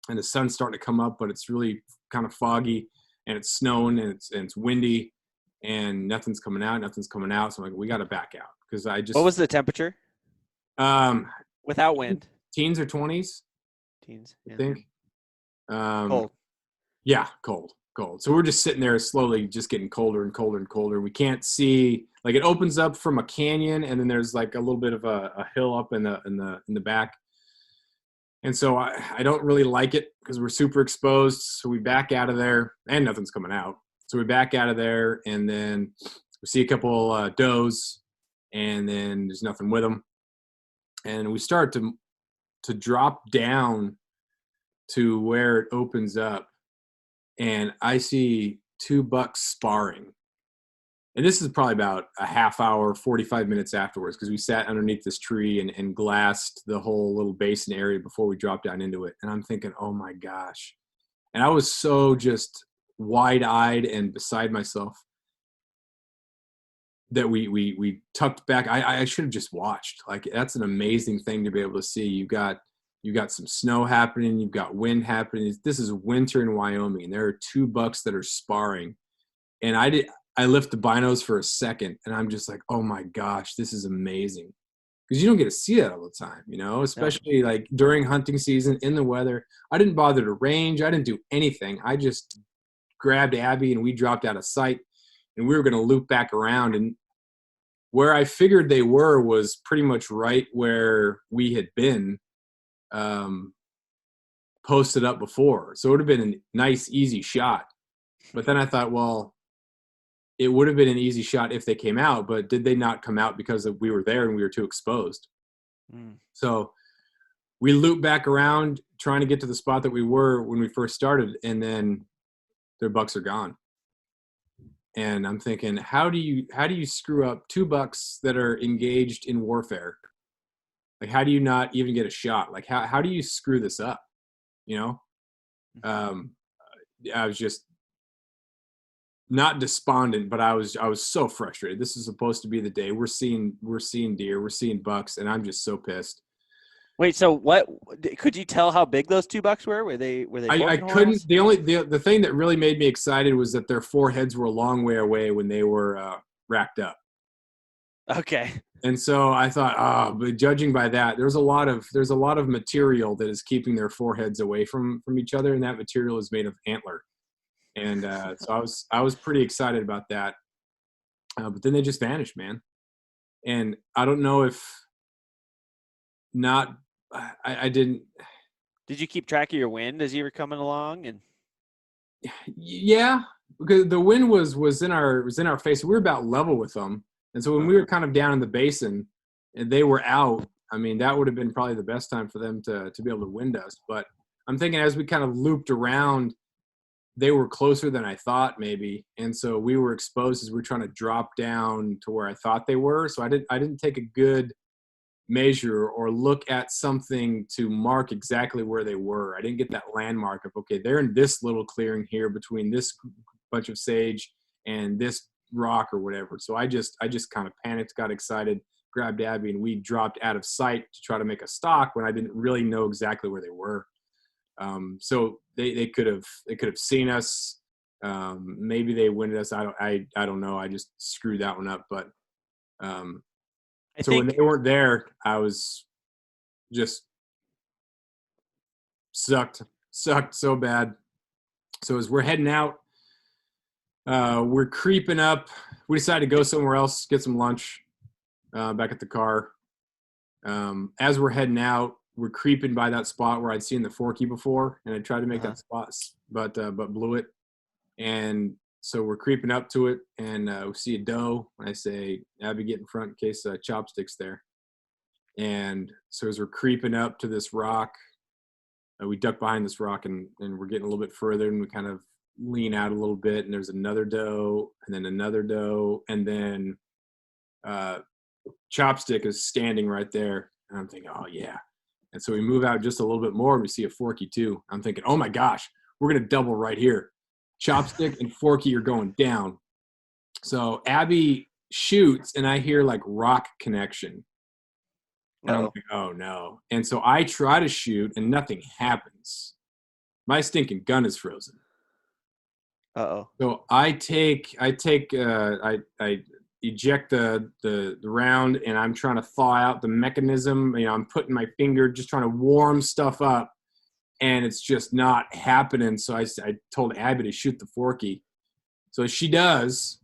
and the sun's starting to come up, but it's really kind of foggy, and it's snowing, and it's windy, and nothing's coming out. So I'm like, we got to back out, because What was the temperature? Without wind. Teens or 20s. Teens. I think. Cold. Yeah, cold. So we're just sitting there slowly just getting colder and colder and colder. We can't see, like, it opens up from a canyon, and then there's like a little bit of a hill up in the back. And so I don't really like it, because we're super exposed. So we back out of there, and nothing's coming out. So we back out of there, and then we see a couple does, and then there's nothing with them. And we start to drop down to where it opens up, and I see 2 bucks sparring. And this is probably about a half hour, 45 minutes afterwards, because we sat underneath this tree and glassed the whole little basin area before we dropped down into it. And I'm thinking, oh my gosh. And I was so just wide-eyed and beside myself that we tucked back. I should have just watched. Like, that's an amazing thing to be able to see. You got some snow happening. You've got wind happening. This is winter in Wyoming, and there are 2 bucks that are sparring. And I lift the binos for a second, and I'm just like, oh my gosh, this is amazing. Because you don't get to see that all the time, especially like during hunting season in the weather. I didn't bother to range. I didn't do anything. I just grabbed Abby, and we dropped out of sight, and we were going to loop back around. And where I figured they were was pretty much right where we had been posted up before. So it would have been a nice, easy shot. But then I thought, well, it would have been an easy shot if they came out, but did they not come out because we were there and we were too exposed? So we looped back around trying to get to the spot that we were when we first started, and then their bucks are gone. And I'm thinking, how do you screw up 2 bucks that are engaged in warfare? Like, how do you not even get a shot? Like, how do you screw this up? I was just not despondent, but I was so frustrated. This is supposed to be the day. We're seeing deer, we're seeing bucks, and I'm just so pissed. Wait, so what? Could you tell how big those 2 bucks were? Were they? I couldn't. The thing that really made me excited was that their foreheads were a long way away when they were racked up. Okay. And so I thought, but judging by that, there's a lot of material that is keeping their foreheads away from each other, and that material is made of antler. And so I was pretty excited about that. But then they just vanished, man. And I don't know if not. I didn't. Did you keep track of your wind as you were coming along? And yeah, because the wind was in our face. We were about level with them, and so when we were kind of down in the basin and they were out, I mean, that would have been probably the best time for them to be able to wind us. But I'm thinking as we kind of looped around, they were closer than I thought maybe, and so we were exposed as we were trying to drop down to where I thought they were. So I didn't take a good measure or look at something to mark exactly where they were. I didn't get that landmark of, okay, they're in this little clearing here between this bunch of sage and this rock or whatever. So I just kind of panicked, got excited, grabbed Abby, and we dropped out of sight to try to make a stalk when I didn't really know exactly where they were. So they could have seen us. Maybe they winded us. I don't know. I just screwed that one up. But so when they weren't there, I was just sucked so bad. So as we're heading out, we're creeping up. We decided to go somewhere else, get some lunch back at the car. As we're heading out, we're creeping by that spot where I'd seen the forkie before, and I tried to make that spot, but blew it. And so we're creeping up to it, and we see a doe. And I say, Abby, get in front in case Chopstick's there. And so as we're creeping up to this rock, we duck behind this rock, and we're getting a little bit further, and we kind of lean out a little bit, and there's another doe, and then another doe, and then Chopstick is standing right there. And I'm thinking, oh, yeah. And so we move out just a little bit more, and we see a forkie too. I'm thinking, oh, my gosh, we're going to double right here. Chopstick and forkie are going down. So Abby shoots, and I hear, like, rock connection. And I'm like, oh, no. And so I try to shoot, and nothing happens. My stinking gun is frozen. Uh-oh. So I eject the round, and I'm trying to thaw out the mechanism. I'm putting my finger, just trying to warm stuff up, and it's just not happening. So I told Abby to shoot the forkie. So she does,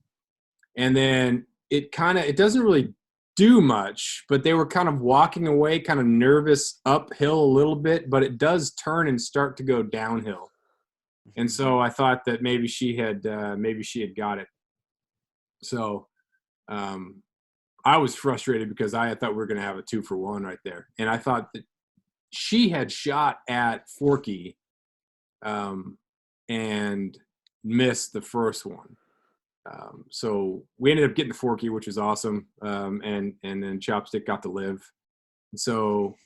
and then it doesn't really do much, but they were kind of walking away, kind of nervous uphill a little bit, but it does turn and start to go downhill. And so I thought that maybe she had got it. So I was frustrated because I thought we were going to have a 2-for-1 right there. And I thought that she had shot at forkie and missed the first one. So we ended up getting the forkie, which was awesome. And then Chopstick got to live. So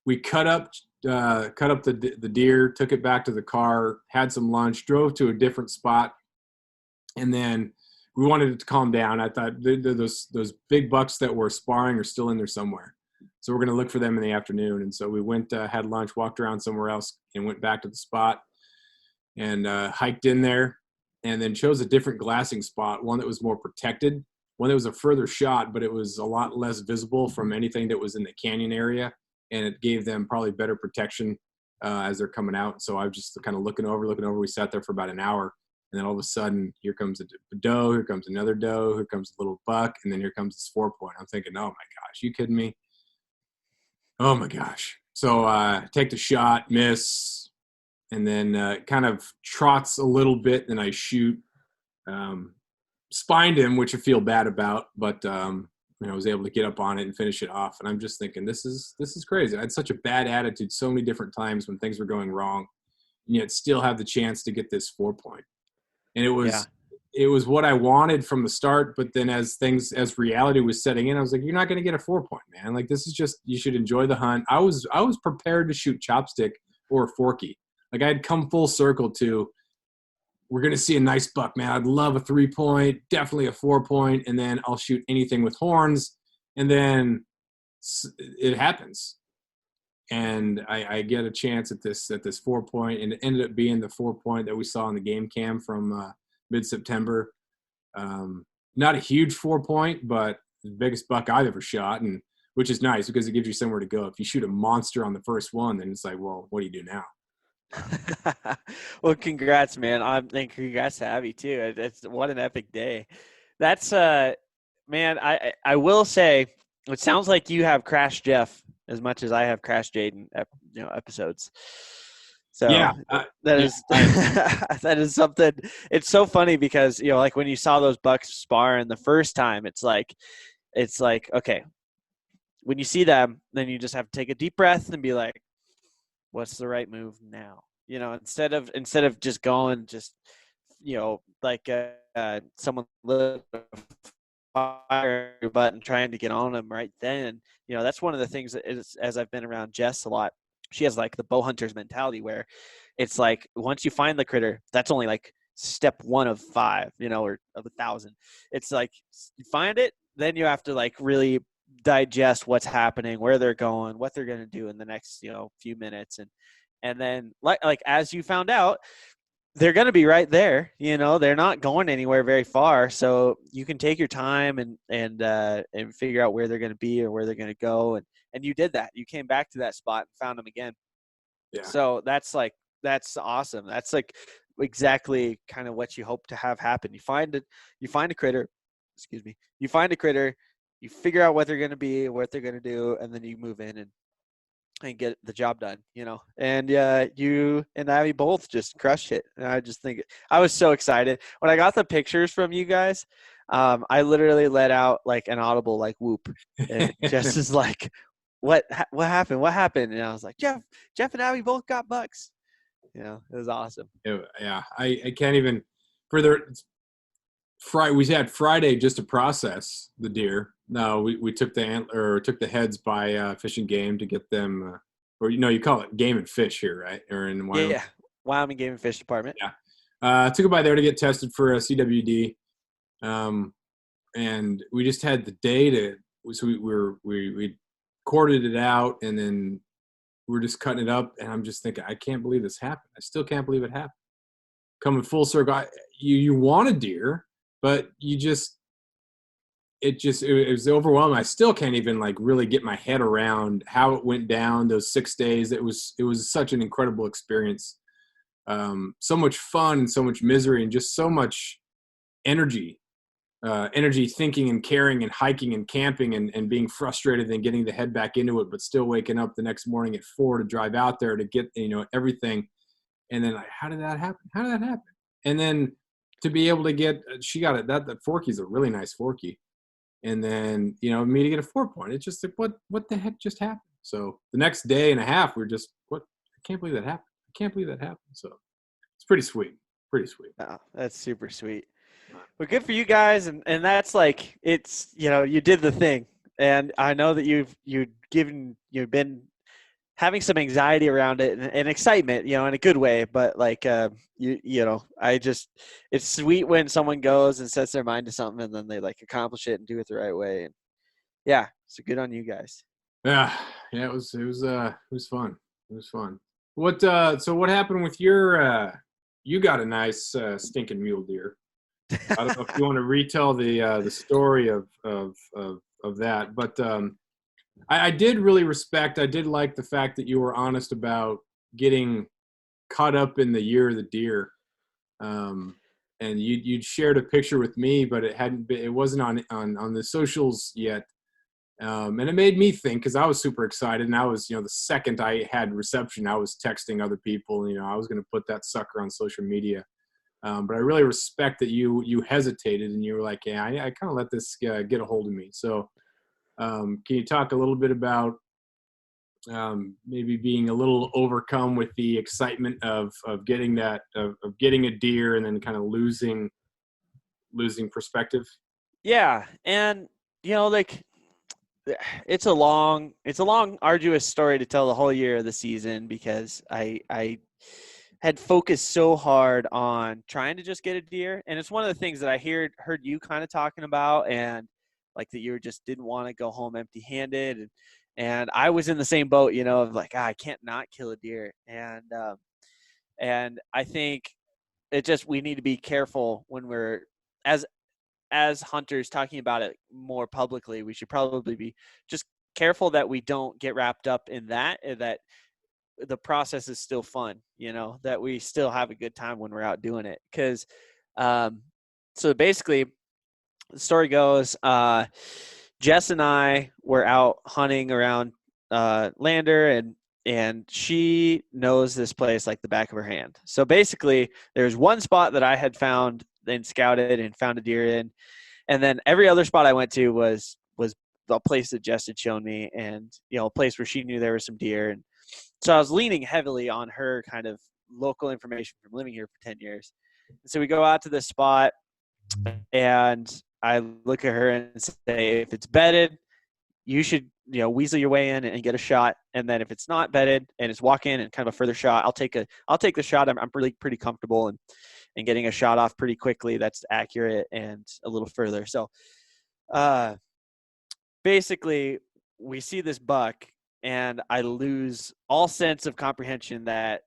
we cut up the deer, took it back to the car, had some lunch, drove to a different spot, and then we wanted it to calm down. I thought those big bucks that were sparring are still in there somewhere, so we're going to look for them in the afternoon. And so we went, had lunch, walked around somewhere else, and went back to the spot and hiked in there, and then chose a different glassing spot, one that was more protected, one that was a further shot, but it was a lot less visible from anything that was in the canyon area. And it gave them probably better protection as they're coming out. So I was just kind of looking over. We sat there for about an hour. And then all of a sudden, here comes a doe, here comes another doe, here comes a little buck, and then here comes this 4-point. I'm thinking, oh, my gosh, you kidding me? Oh, my gosh. So take the shot, miss, and then kind of trots a little bit, and I shoot. Spined him, which I feel bad about, but I was able to get up on it and finish it off. And I'm just thinking, this is crazy. I had such a bad attitude so many different times when things were going wrong, and yet still have the chance to get this 4-point. And it was what I wanted from the start. But then as reality was setting in, I was like, you're not going to get a 4-point, man. Like, this is just, you should enjoy the hunt. I was prepared to shoot Chopstick or a forkie. Like, I had come full circle to, we're going to see a nice buck, man. I'd love a 3-point, definitely a 4-point, and then I'll shoot anything with horns. And then it happens. And I get a chance at this 4-point, and it ended up being the 4-point that we saw in the game cam from mid-September. Not a huge 4-point, but the biggest buck I've ever shot, and which is nice because it gives you somewhere to go. If you shoot a monster on the first one, then it's like, well, what do you do now? Well, congrats, man. And congrats to Abby too. It's what an epic day. That's man. I will say, it sounds like you have Crash Jeff as much as I have Crash Jaden, episodes. So yeah, that is something. It's so funny because like when you saw those bucks sparring the first time, it's like okay, when you see them, then you just have to take a deep breath and be like, what's the right move now? Instead of just going, like someone lit a fire your butt and trying to get on them right then. That's one of the things that is, as I've been around Jess a lot, she has like the bow hunter's mentality where it's like once you find the critter, that's only like step 1 of 5, or of 1,000. It's like you find it, then you have to like really digest what's happening, where they're going, what they're going to do in the next few minutes, and then like as you found out, they're going to be right there. They're not going anywhere very far, so you can take your time and figure out where they're going to be or where they're going to go, and you did that. You came back to that spot and found them again. Yeah. So that's awesome. That's like exactly kind of what you hope to have happen. You find a critter, you find a critter, you figure out what they're going to be, what they're going to do, and then you move in and get the job done, and you and Abby both just crushed it. And I just think I was so excited when I got the pictures from you guys. I literally let out like an audible like whoop, and Jess is like, what happened? And I was like, Jeff and Abby both got bucks. It was awesome. Yeah, I can't even further. We had Friday just to process the deer. No, we took the heads by Fish and Game to get them, or you call it Game and Fish here, right? Or in Wyoming. Yeah, Wyoming Game and Fish Department. Yeah, took it by there to get tested for a CWD, and we just had the day so we corded it out, and then we're just cutting it up, and I'm just thinking, I can't believe this happened. I still can't believe it happened. Coming full circle, you want a deer, but it was overwhelming. I still can't even like really get my head around how it went down those 6 days. It was such an incredible experience. So much fun and so much misery and just so much energy thinking and caring and hiking and camping and being frustrated and getting the head back into it, but still waking up the next morning at 4 to drive out there to get, everything. And then like, how did that happen? And then to be able to get, she got it. That forkie's a really nice forkie. And then, me to get a 4-point, it's just like, what the heck just happened? So the next day and a half, we're just, I can't believe that happened. So it's pretty sweet. Oh, that's super sweet. Well, good for you guys. And that's like, it's, you did the thing. And I know that you've been having some anxiety around it and excitement, in a good way, but like, it's sweet when someone goes and sets their mind to something and then they like accomplish it and do it the right way. And yeah, so good on you guys. Yeah. It was fun. It was fun. So what happened with your, you got a nice, stinking mule deer. I don't know if you want to retell the story of that, but, I did really I did like the fact that you were honest about getting caught up in the year of the deer. And you'd shared a picture with me, but it wasn't on the socials yet. And it made me think, because I was super excited, and I was, the second I had reception, I was texting other people, I was going to put that sucker on social media. But I really respect that you hesitated and you were like, yeah, I kind of let this get a hold of me. So, can you talk a little bit about maybe being a little overcome with the excitement of getting of getting a deer and then kind of losing perspective? Yeah, and like it's a long, arduous story to tell the whole year of the season, because I had focused so hard on trying to just get a deer, and it's one of the things that I heard you kind of talking about, and like that you just didn't want to go home empty-handed, and I was in the same boat, of like, I can't not kill a deer, and I think we need to be careful when we're as hunters talking about it more publicly. We should probably be just careful that we don't get wrapped up in that the process is still fun, that we still have a good time when we're out doing it. Because so basically the story goes, Jess and I were out hunting around Lander, and she knows this place like the back of her hand. So basically there's one spot that I had found and scouted and found a deer in, and then every other spot I went to was the place that Jess had shown me, and a place where she knew there were some deer. And so I was leaning heavily on her kind of local information from living here for 10 years. And so we go out to this spot, and I look at her and say, if it's bedded, you should, weasel your way in and get a shot. And then if it's not bedded and it's walk in and kind of a further shot, I'll take the shot. I'm really pretty comfortable and getting a shot off pretty quickly. That's accurate and a little further. So, basically we see this buck and I lose all sense of comprehension that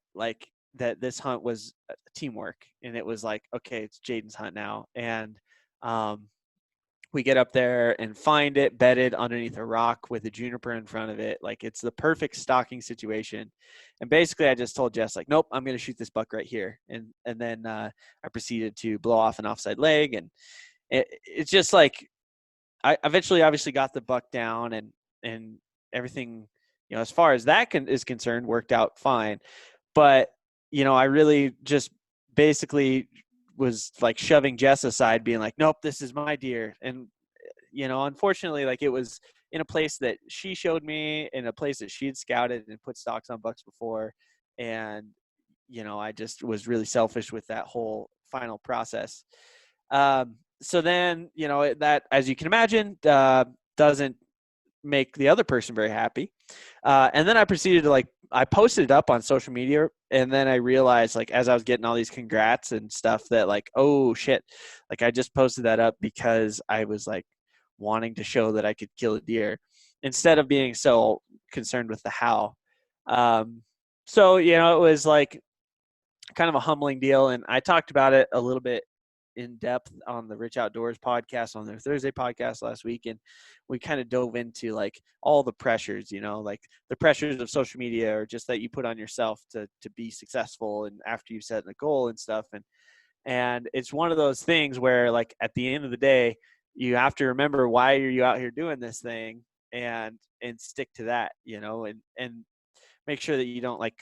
this hunt was teamwork, and it was like, okay, it's Jaden's hunt now. And, we get up there and find it bedded underneath a rock with a juniper in front of it. Like, it's the perfect stalking situation. And basically I just told Jess, like, nope, I'm going to shoot this buck right here. And then I proceeded to blow off an offside leg. And it's just like, I eventually obviously got the buck down, and everything, as far as that is concerned, worked out fine. But, I really just basically was like shoving Jess aside, being like, nope, this is my deer. And, unfortunately, like, it was in a place that she showed me, in a place that she had scouted and put stalks on bucks before. And, I just was really selfish with that whole final process. So then, that, as you can imagine, doesn't make the other person very happy. And then I proceeded to, I posted it up on social media, and then I realized, as I was getting all these congrats and stuff, that oh shit, I just posted that up because I was wanting to show that I could kill a deer instead of being so concerned with the how. So, it was kind of a humbling deal. And I talked about it a little bit in depth on the Rich Outdoors podcast, on their Thursday podcast last week. And we kind of dove into all the pressures, the pressures of social media, or just that you put on yourself to be successful. And after you've set a goal and stuff. And it's one of those things where at the end of the day, you have to remember, why are you out here doing this thing, and stick to that, and make sure that you don't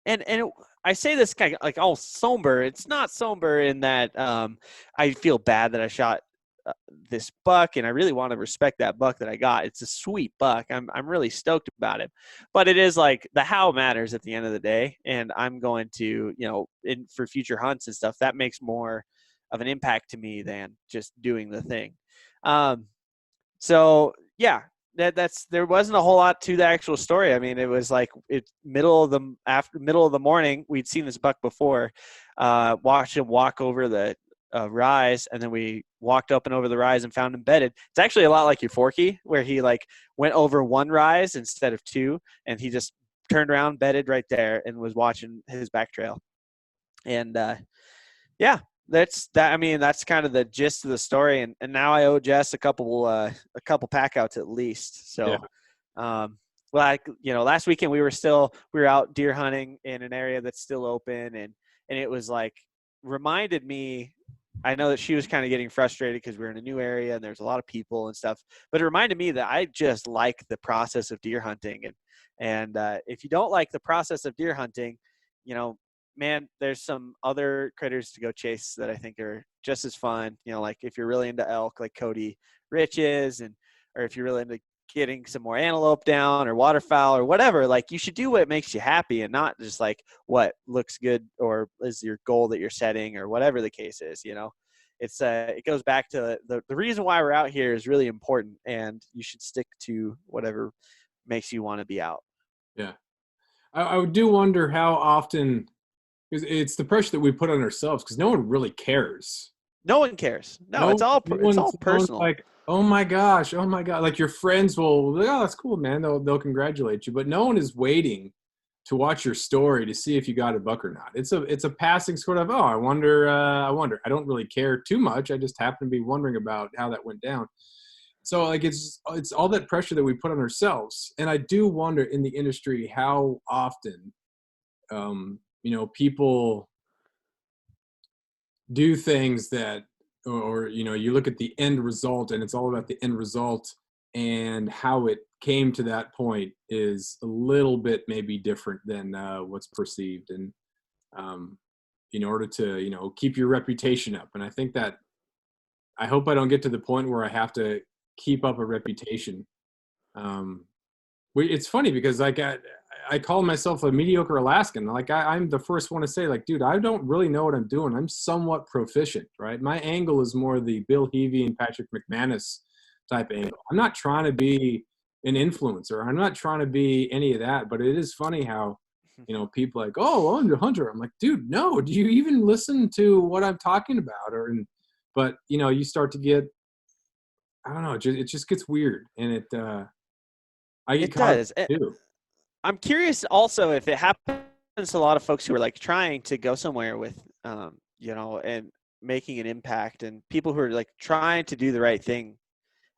and I say this kind of all somber. It's not somber in that I feel bad that I shot this buck, and I really want to respect that buck that I got. It's a sweet buck. I'm really stoked about it. But it is the how matters at the end of the day, and I'm going to, for future hunts and stuff, that makes more of an impact to me than just doing the thing. So yeah, there wasn't a whole lot to the actual story. I mean, it was it's middle of the morning. We'd seen this buck before, watched him walk over the rise, and then we walked up and over the rise and found him bedded. It's actually a lot like your forkie, where he went over one rise instead of two, and he just turned around, bedded right there, and was watching his back trail. And yeah, that's kind of the gist of the story. And now I owe Jess a couple pack outs at least. So, yeah. Last weekend we were out deer hunting in an area that's still open, and it was reminded me. I know that she was kind of getting frustrated because we're in a new area and there's a lot of people and stuff, but it reminded me that I just like the process of deer hunting. And if you don't like the process of deer hunting, man, there's some other critters to go chase that I think are just as fun. If you're really into elk, like Cody Rich is, or if you're really into getting some more antelope down, or waterfowl, or whatever, you should do what makes you happy, and not just what looks good or is your goal that you're setting, or whatever the case is. It's it goes back to the reason why we're out here is really important, and you should stick to whatever makes you want to be out. Yeah. I do wonder how often, because it's the pressure that we put on ourselves, because no one really cares. No one cares. No, it's all personal. Oh my gosh, your friends will, oh, that's cool, man. They'll congratulate you, but no one is waiting to watch your story to see if you got a buck or not. It's a passing sort of, I wonder. I don't really care too much. I just happen to be wondering about how that went down. So it's all that pressure that we put on ourselves. And I do wonder in the industry how often people do things that, or you look at the end result, and it's all about the end result, and how it came to that point is a little bit maybe different than what's perceived, and in order to keep your reputation up. And I think that, I hope I don't get to the point where I have to keep up a reputation. It's funny because I call myself a mediocre Alaskan. Like I'm the first one to say, like, dude, I don't really know what I'm doing. I'm somewhat proficient, right? My angle is more the Bill Heavey and Patrick McManus type angle. I'm not trying to be an influencer. I'm not trying to be any of that. But it is funny how, people like, oh, I'm a hunter. I'm like, dude, no. Do you even listen to what I'm talking about? But you start to get, I don't know. It just gets weird, and I get It caught up does. too. I'm curious also if it happens to a lot of folks who are like trying to go somewhere with, and making an impact, and people who are like trying to do the right thing.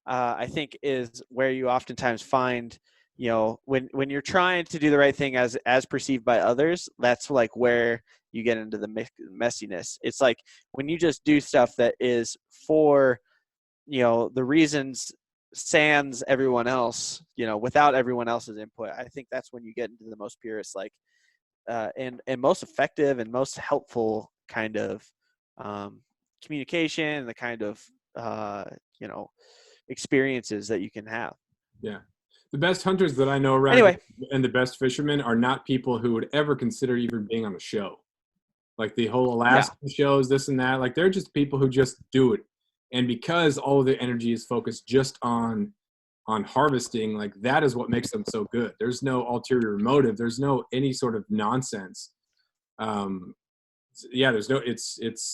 I think is where you oftentimes find, when you're trying to do the right thing as perceived by others, that's like where you get into the messiness. It's like when you just do stuff that is for, the reasons sans everyone else, without everyone else's input. I think that's when you get into the most purest, like, and most effective and most helpful kind of communication, the kind of, experiences that you can have. Yeah. The best hunters that I know around Anyway, and the best fishermen are not people who would ever consider even being on a show. Like the whole Alaskan shows, this and that. Like they're just people who just do it. And because all of their energy is focused just on harvesting, like that is what makes them so good. There's no ulterior motive. There's no any sort of nonsense.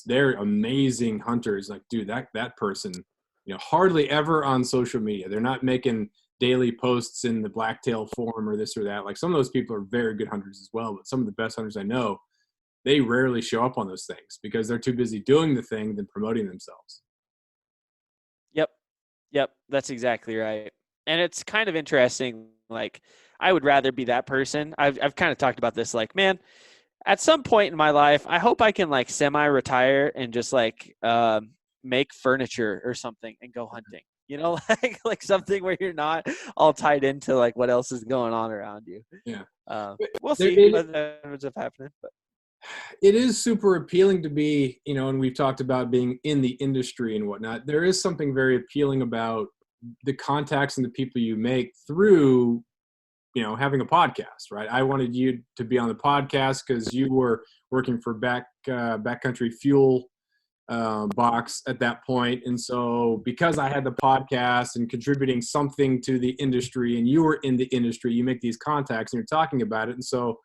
They're amazing hunters. Like, dude, that person, hardly ever on social media. They're not making daily posts in the blacktail forum or this or that. Like some of those people are very good hunters as well, but some of the best hunters I know, they rarely show up on those things because they're too busy doing the thing than promoting themselves. Yep. That's exactly right. And it's kind of interesting. Like, I would rather be that person. I've kind of talked about this. Like, man, at some point in my life, I hope I can like semi-retire and just like make furniture or something and go hunting. Like something where you're not all tied into like what else is going on around you. Yeah. We'll see what ends up happening. But it is super appealing to be, and we've talked about being in the industry and whatnot. There is something very appealing about the contacts and the people you make through, having a podcast, right? I wanted you to be on the podcast because you were working for Backcountry Fuel box at that point. And so because I had the podcast and contributing something to the industry and you were in the industry, you make these contacts and you're talking about it. And so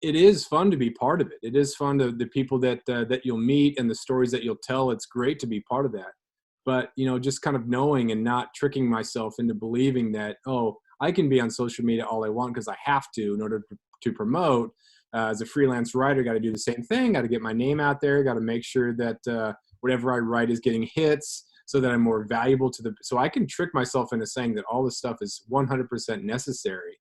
it is fun to be part of it. It is fun to the people that you'll meet and the stories that you'll tell. It's great to be part of that. But, just kind of knowing and not tricking myself into believing that, oh, I can be on social media all I want because I have to in order to promote. As a freelance writer, got to do the same thing. Got to get my name out there. Got to make sure that whatever I write is getting hits so that I'm more valuable to so I can trick myself into saying that all this stuff is 100% necessary.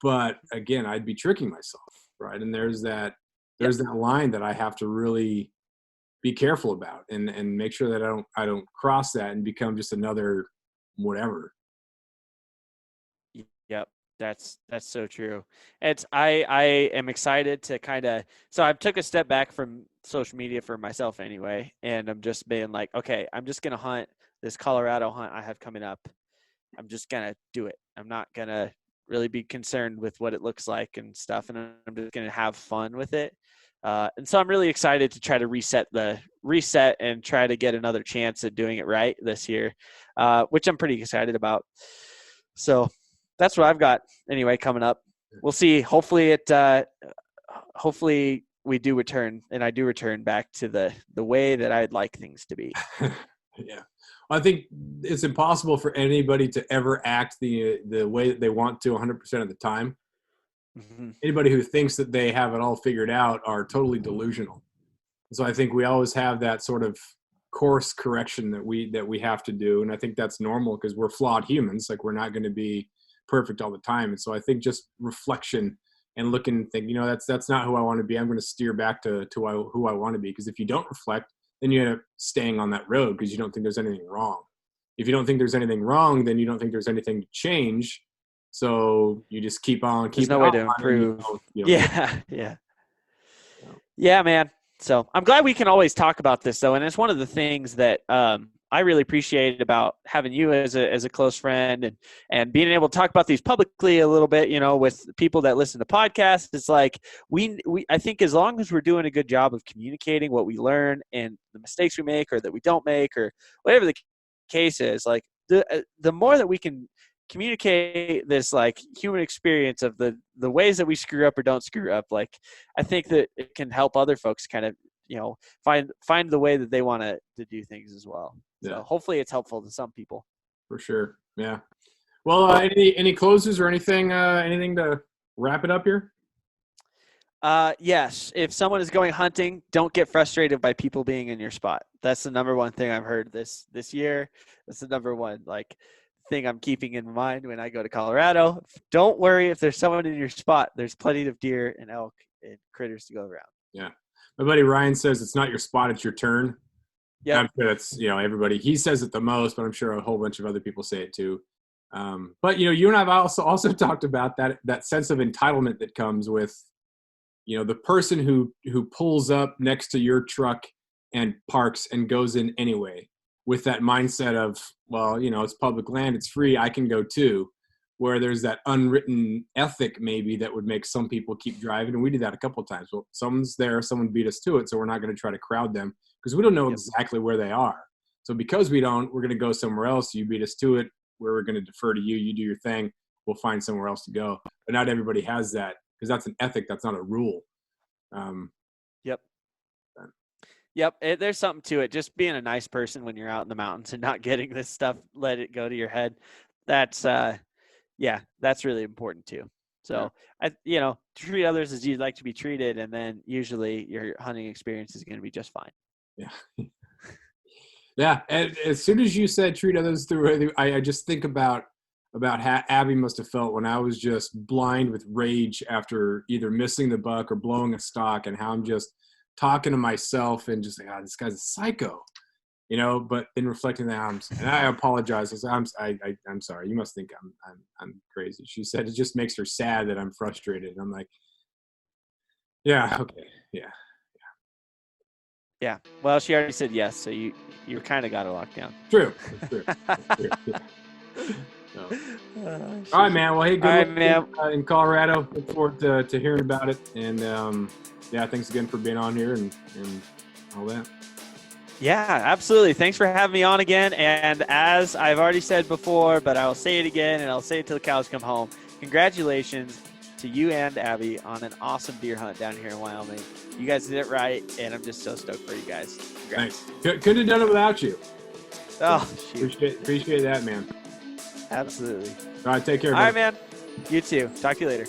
But again, I'd be tricking myself, right? And there's that line that I have to really be careful about and make sure that I don't cross that and become just another whatever. Yep. That's so true. I am excited to so I took a step back from social media for myself anyway, and I'm just being like, okay, I'm just gonna hunt this Colorado hunt I have coming up. I'm just gonna do it. I'm not gonna really be concerned with what it looks like and stuff, and I'm just gonna have fun with it. And so I'm really excited to try to reset and try to get another chance at doing it right this year, which I'm pretty excited about. So that's what I've got anyway coming up. We'll see. Hopefully we do return, and I do return back to the way that I'd like things to be. Yeah. I think it's impossible for anybody to ever act the way that they want to 100% of the time. Mm-hmm. Anybody who thinks that they have it all figured out are totally delusional. So I think we always have that sort of course correction that we have to do. And I think that's normal because we're flawed humans. Like we're not going to be perfect all the time. And so I think just reflection and looking and think, that's not who I want to be. I'm going to steer back to who I want to be. Because if you don't reflect, then you end up staying on that road because you don't think there's anything wrong. If you don't think there's anything wrong, then you don't think there's anything to change. So you just keep on. There's no way to improve. Yeah, man. So I'm glad we can always talk about this though. And it's one of the things that, I really appreciate about having you as a close friend and being able to talk about these publicly a little bit, with people that listen to podcasts. It's like I think as long as we're doing a good job of communicating what we learn and the mistakes we make or that we don't make or whatever the case is, like the more that we can communicate this like human experience of the ways that we screw up or don't screw up, like I think that it can help other folks kind of find the way that they want to do things as well. Yeah. So hopefully it's helpful to some people. For sure. Yeah. Well, any closes or anything to wrap it up here? Yes. If someone is going hunting, don't get frustrated by people being in your spot. That's the number one thing I've heard this year. That's the number one thing I'm keeping in mind when I go to Colorado. Don't worry if there's someone in your spot. There's plenty of deer and elk and critters to go around. Yeah. My buddy Ryan says it's not your spot, it's your turn. Yeah. I'm sure that's, everybody, he says it the most, but I'm sure a whole bunch of other people say it too. But you and I've also talked about that sense of entitlement that comes with, the person who pulls up next to your truck and parks and goes in anyway with that mindset of, well, it's public land, it's free, I can go too. Where there's that unwritten ethic maybe that would make some people keep driving. And we did that a couple of times. Well, someone's there, someone beat us to it, so we're not going to try to crowd them because we don't know exactly where they are. So because we don't, we're going to go somewhere else. You beat us to it, where we're going to defer to you. You do your thing. We'll find somewhere else to go. But not everybody has that because that's an ethic. That's not a rule. Yep. There's something to it. Just being a nice person when you're out in the mountains and not getting this stuff, let it go to your head. That's that's really important too. So treat others as you'd like to be treated. And then usually your hunting experience is going to be just fine. Yeah. Yeah. And as soon as you said treat others through, I just think about how Abby must have felt when I was just blind with rage after either missing the buck or blowing a stalk, and how I'm just talking to myself and just like, this guy's a psycho, but in reflecting that, and I apologize. I'm sorry. You must think I'm crazy. She said it just makes her sad that I'm frustrated. And I'm like, yeah. Okay. Yeah. Yeah. Well, she already said yes. So you kind of got her locked down. True. Yeah. So. All right, man. Well, hey, good luck man. In Colorado. Look forward to hearing about it. And thanks again for being on here and all that. Yeah, absolutely. Thanks for having me on again. And as I've already said before, but I'll say it again and I'll say it till the cows come home. Congratulations to you and Abby on an awesome deer hunt down here in Wyoming. You guys did it right, and I'm just so stoked for you guys. Congrats. Thanks. Couldn't have done it without you. Oh, shoot. Appreciate that, man. Absolutely. All right, take care. All right, man. You too. Talk to you later.